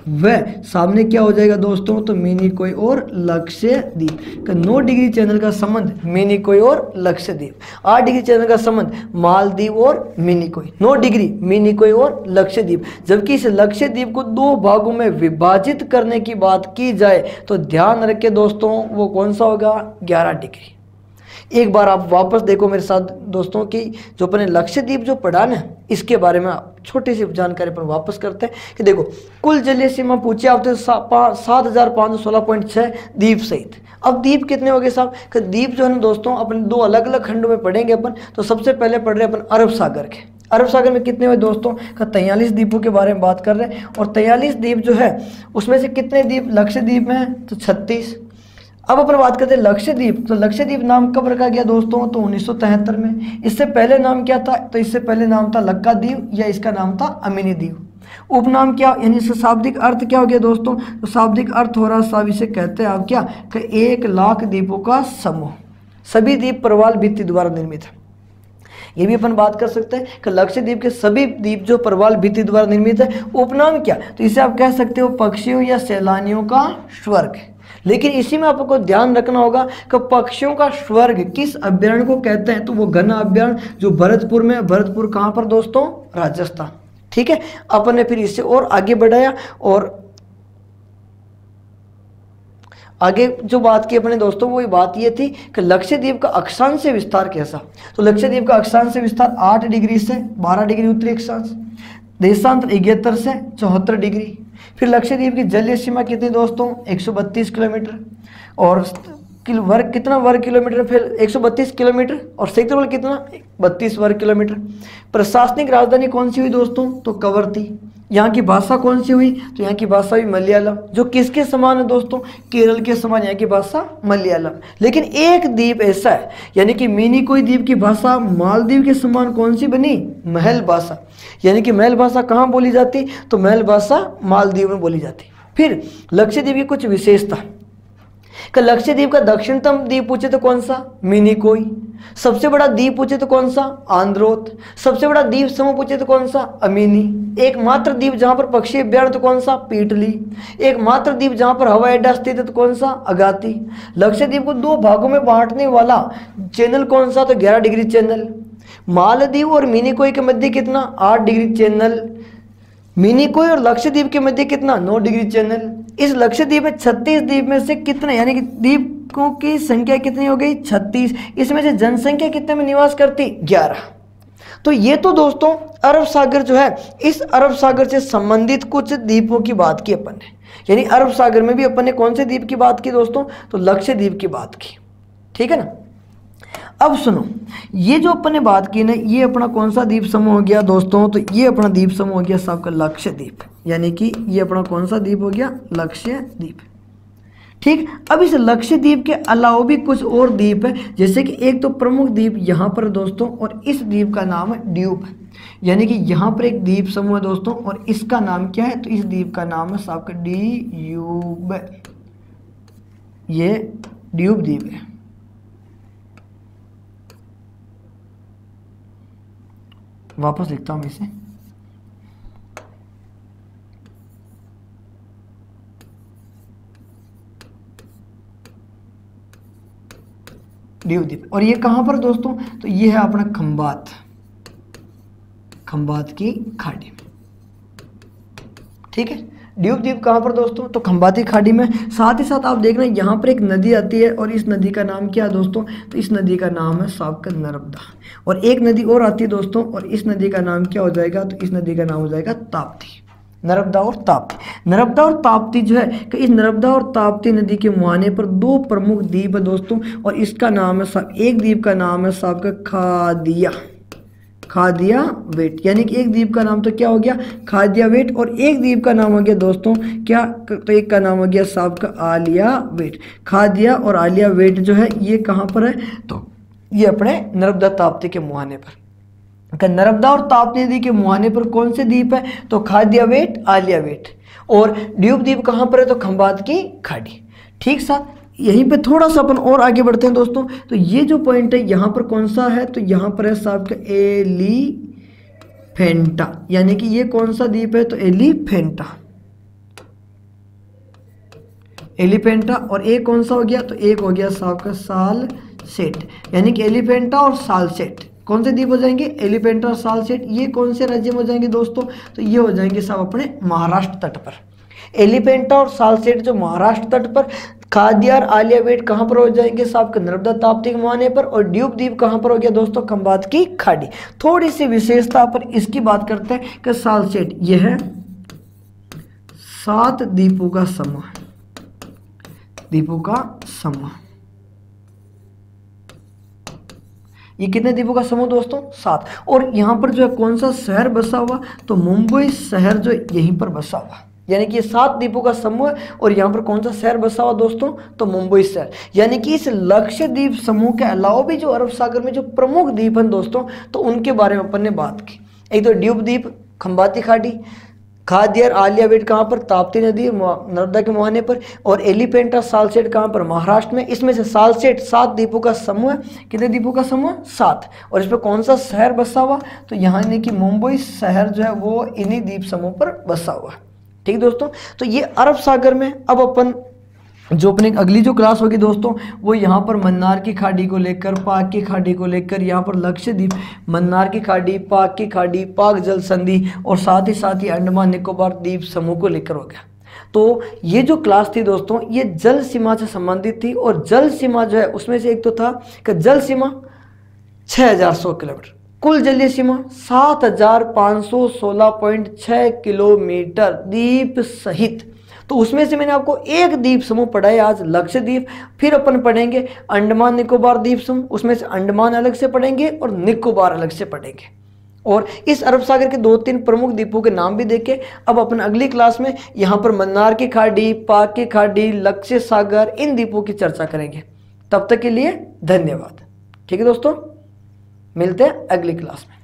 Speaker 1: वह सामने क्या हो जाएगा दोस्तों? तो मिनिकोय और लक्षद्वीप का 9 डिग्री चैनल का संबंध मिनिकोय और लक्षद्वीप। 8 डिग्री चैनल का संबंध मालदीव और मिनिकोय। 9 डिग्री मिनिकोय और लक्षद्वीप। जबकि इस लक्षद्वीप को 2 भागों में विभाजित करने की बात की जाए तो ध्यान रखें दोस्तों, वो कौन सा होगा? 11 डिग्री। एक बार आप वापस देखो मेरे साथ दोस्तों कि जो अपने लक्षद्वीप जो पढ़ा ना, इसके बारे में छोटी सी जानकारी पर वापस करते हैं कि देखो कुल जलीय सीमा पूछे आपसे 7516.6 द्वीप सहित। अब द्वीप कितने हो गए साहब? कि द्वीप जो है ना दोस्तों अपने 2 अलग अलग खंडों में पढ़ेंगे अपन। तो सबसे पहले पढ़ रहे हैं अपन अरब सागर के। अरब सागर में कितने हुए दोस्तों? का 43 द्वीपों के बारे में बात कर रहे हैं। और 43 द्वीप जो है उसमें से कितने द्वीप लक्षद्वीप में है? तो 36। अब अपन बात करते हैं लक्षद्वीप। तो लक्षद्वीप नाम कब रखा गया दोस्तों? तो 1973 में। इससे पहले नाम क्या था? तो इससे पहले नाम था लक्काद्वीप, या इसका नाम था अमीनी द्वीप। उपनाम क्या, यानी इसका शाब्दिक अर्थ क्या हो गया दोस्तों? तो शाब्दिक अर्थ हो रहा साहब, इसे कहते हैं आप क्या? कि 1 लाख द्वीपों का समूह। सभी द्वीप प्रवाल भित्ति द्वारा निर्मित है। ये भी अपन बात कर सकते हैं कि लक्षद्वीप के सभी द्वीप जो प्रवाल भित्ति द्वारा निर्मित है। उपनाम क्या? तो इसे आप कह सकते हो पक्षियों या सैलानियों का स्वर्ग। लेकिन इसी में आपको ध्यान रखना होगा कि पक्षियों का स्वर्ग किस अभ्यारण्य को कहते हैं? तो वो घना अभ्यारण्य जो भरतपुर में। भरतपुर कहाँ पर दोस्तों? राजस्थान। ठीक है, अपन ने फिर इससे और आगे बढ़ाया और आगे जो बात की अपने दोस्तों वो बात ये थी कि लक्षद्वीप का अक्षांश से विस्तार कैसा। तो लक्षद्वीप का अक्षांश से विस्तार 8 डिग्री से 12 डिग्री उत्तरी अक्षांश, देशांतर 71 से 74 डिग्री। फिर लक्षद्वीप की जलीय सीमा कितनी दोस्तों 132 किलोमीटर और वर्ग कितना वर्ग किलोमीटर, फिर 132 किलोमीटर और क्षेत्रफल कितना 32 वर्ग किलोमीटर। प्रशासनिक राजधानी कौन सी हुई दोस्तों तो कवरत्ती। यहाँ की भाषा कौन सी हुई तो यहाँ की भाषा हुई मलयालम, जो किसके समान है दोस्तों केरल के समान यहाँ की भाषा मलयालम। लेकिन एक द्वीप ऐसा है यानी कि मिनिकोई द्वीप की भाषा मालदीव के समान कौन सी बनी महल भाषा, यानी कि महल भाषा कहाँ बोली जाती तो महल भाषा मालदीव में बोली जाती। फिर लक्षद्वीप की कुछ विशेषता, लक्षद्वीप का दक्षिणतम द्वीप पूछे तो कौन सा मिनिकोई, सबसे बड़ा द्वीप पूछे तो कौन सा आंद्रोथ, सबसे बड़ा द्वीप समूह पूछे तो कौन सा अमीनी, एकमात्र द्वीप जहां पर पक्षी अभ्यारण्य तो कौन सा पीटली, एकमात्र द्वीप जहां पर हवाई अड्डा स्थित है तो कौन सा अगाती। लक्षद्वीप को 2 भागों में बांटने वाला चैनल कौन सा तो 11 डिग्री चैनल। मालदीव और मिनिकोई के मध्य कितना 8 डिग्री चैनल। मिनिकोई और लक्षद्वीप के मध्य कितना 9 डिग्री चैनल। इस लक्षद्वीप में 36 द्वीप में से कितने यानी कि द्वीपों की संख्या कितनी हो गई 36, इसमें से जनसंख्या कितने में निवास करती 11। तो ये तो दोस्तों अरब सागर जो है, इस अरब सागर से संबंधित कुछ द्वीपों की बात की अपन ने, यानी अरब सागर में भी अपन ने कौन से द्वीप की बात की दोस्तों तो लक्षद्वीप की बात की, ठीक है ना। अब सुनो, ये जो अपन ने बात की ना, ये अपना कौन सा द्वीप समूह हो गया दोस्तों तो ये अपना द्वीप समूह हो गया सबका लक्षद्वीप, यानी कि ये अपना कौन सा द्वीप हो गया लक्षद्वीप, ठीक। अब इस लक्षद्वीप के अलावा भी कुछ और द्वीप है, जैसे कि एक तो प्रमुख द्वीप यहाँ पर दोस्तों और इस द्वीप का नाम है ड्यूब, यानी कि यहाँ पर एक द्वीप समूह है दोस्तों और इसका नाम क्या है तो इस द्वीप का नाम है सबका ड्यूब, ये ड्यूब द्वीप है। वापस लिखता हूं इसे, ड्यूब द्वीप। और ये कहां पर दोस्तों तो ये है अपना खंबात की खाड़ी, ठीक है। ड्यूब द्वीप कहाँ पर दोस्तों तो खंबाती खाड़ी में। साथ ही साथ आप देख रहे हैं यहाँ पर एक नदी आती है और इस नदी का नाम क्या है दोस्तों तो इस नदी का नाम है साबका नर्मदा। और एक नदी और आती है दोस्तों और इस नदी का नाम क्या हो जाएगा तो इस नदी का नाम हो जाएगा ताप्ती। नर्मदा और ताप्ती, नर्मदा और ताप्ती जो है कि इस नर्मदा और ताप्ती नदी के मुहाने पर 2 प्रमुख द्वीप है दोस्तों और इसका नाम है एक द्वीप का नाम है साबका खादिया वेट, यानी कि एक द्वीप का नाम तो क्या हो गया खादिया वेट और एक द्वीप का नाम हो गया दोस्तों क्या तो एक का नाम हो गया सबका आलिया वेट। खादिया और आलिया वेट जो है ये कहाँ पर है तो ये अपने नर्मदा ताप्ती के मुहाने पर। नर्मदा और ताप्ती नदी के मुहाने पर कौन से द्वीप है तो खादिया वेट आलिया वेट। और ड्यूब द्वीप कहाँ पर है तो खंबात की खाड़ी, ठीक। साथ यहीं पे थोड़ा सा अपन और आगे बढ़ते हैं दोस्तों। तो ये जो पॉइंट है यहाँ पर कौन सा है तो यहाँ पर है साहब का एलिफेंटा, यानी कि ये कौन सा द्वीप है तो एलिफेंटा। और एक कौन सा हो गया तो एक हो गया साहब का सालसेट, यानी कि एलिफेंटा और सालसेट कौन से द्वीप हो जाएंगे एलिफेंटा और सालसेट। ये कौन से राज्य में हो जाएंगे दोस्तों तो ये हो जाएंगे साहब अपने महाराष्ट्र तट पर। एलिफेंटा और सालसेट जो महाराष्ट्र तट पर, खादिया और आलिया वेट कहाँ पर हो जाएंगे साहब के नर्मदा ताप्ती के मुहाने पर। और ड्यूब द्वीप कहाँ पर हो गया दोस्तों खंबात की खाड़ी। थोड़ी सी विशेषता पर इसकी बात करते हैं कि सालसेट यह है 7 द्वीपों का समूह, ये कितने द्वीपों का समूह दोस्तों 7। और यहाँ पर जो है कौन सा शहर बसा हुआ तो मुंबई शहर जो यहीं पर बसा हुआ, यानी कि ये 7 द्वीपों का समूह है और यहाँ पर कौन सा शहर बसा हुआ दोस्तों तो मुंबई शहर। यानी कि इस लक्षद्वीप समूह के अलावा भी जो अरब सागर में जो प्रमुख द्वीप हैं दोस्तों तो उनके बारे में अपन ने बात की। एक तो ड्यूब द्वीप खंबाती खाड़ी, खादिया और आलिया वेट कहाँ पर ताप्ती नदी नर्मदा के मुहाने पर, और एलिफेंटा सालसेट कहाँ पर महाराष्ट्र में। इसमें से सालसेट 7 द्वीपों का समूह है। कितने द्वीपों का समूह 7। और इस पर कौन सा शहर बसा हुआ तो यहाँ यानी कि मुंबई शहर जो है वो इन्हीं द्वीप समूह पर बसा हुआ है, ठीक दोस्तों। तो ये अरब सागर में अब अपन जो अपनी अगली जो क्लास होगी दोस्तों वो यहाँ पर मन्नार की खाड़ी को लेकर, पाक की खाड़ी को लेकर, यहाँ पर लक्षद्वीप, मन्नार की खाड़ी, पाक की खाड़ी, पाक जल संधि और साथ ही अंडमान निकोबार द्वीप समूह को लेकर हो गया। तो ये जो क्लास थी दोस्तों ये जल सीमा से संबंधित थी। और जल सीमा जो है उसमें से एक तो था कि जल सीमा 6100 किलोमीटर, कुल जलीय सीमा 7516.6 किलोमीटर द्वीप सहित। तो उसमें से मैंने आपको एक द्वीप समूह पढ़ा है आज, लक्षद्वीप। फिर अपन पढ़ेंगे अंडमान निकोबार द्वीप समूह, उसमें से अंडमान अलग से पढ़ेंगे और निकोबार अलग से पढ़ेंगे। और इस अरब सागर के 2-3 प्रमुख द्वीपों के नाम भी देखे। अब अपन अगली क्लास में यहाँ पर मन्नार की खाड़ी, पाक की खाड़ी, लक्ष्य सागर, इन द्वीपों की चर्चा करेंगे। तब तक के लिए धन्यवाद। ठीक है दोस्तों, मिलते हैं अगली क्लास में।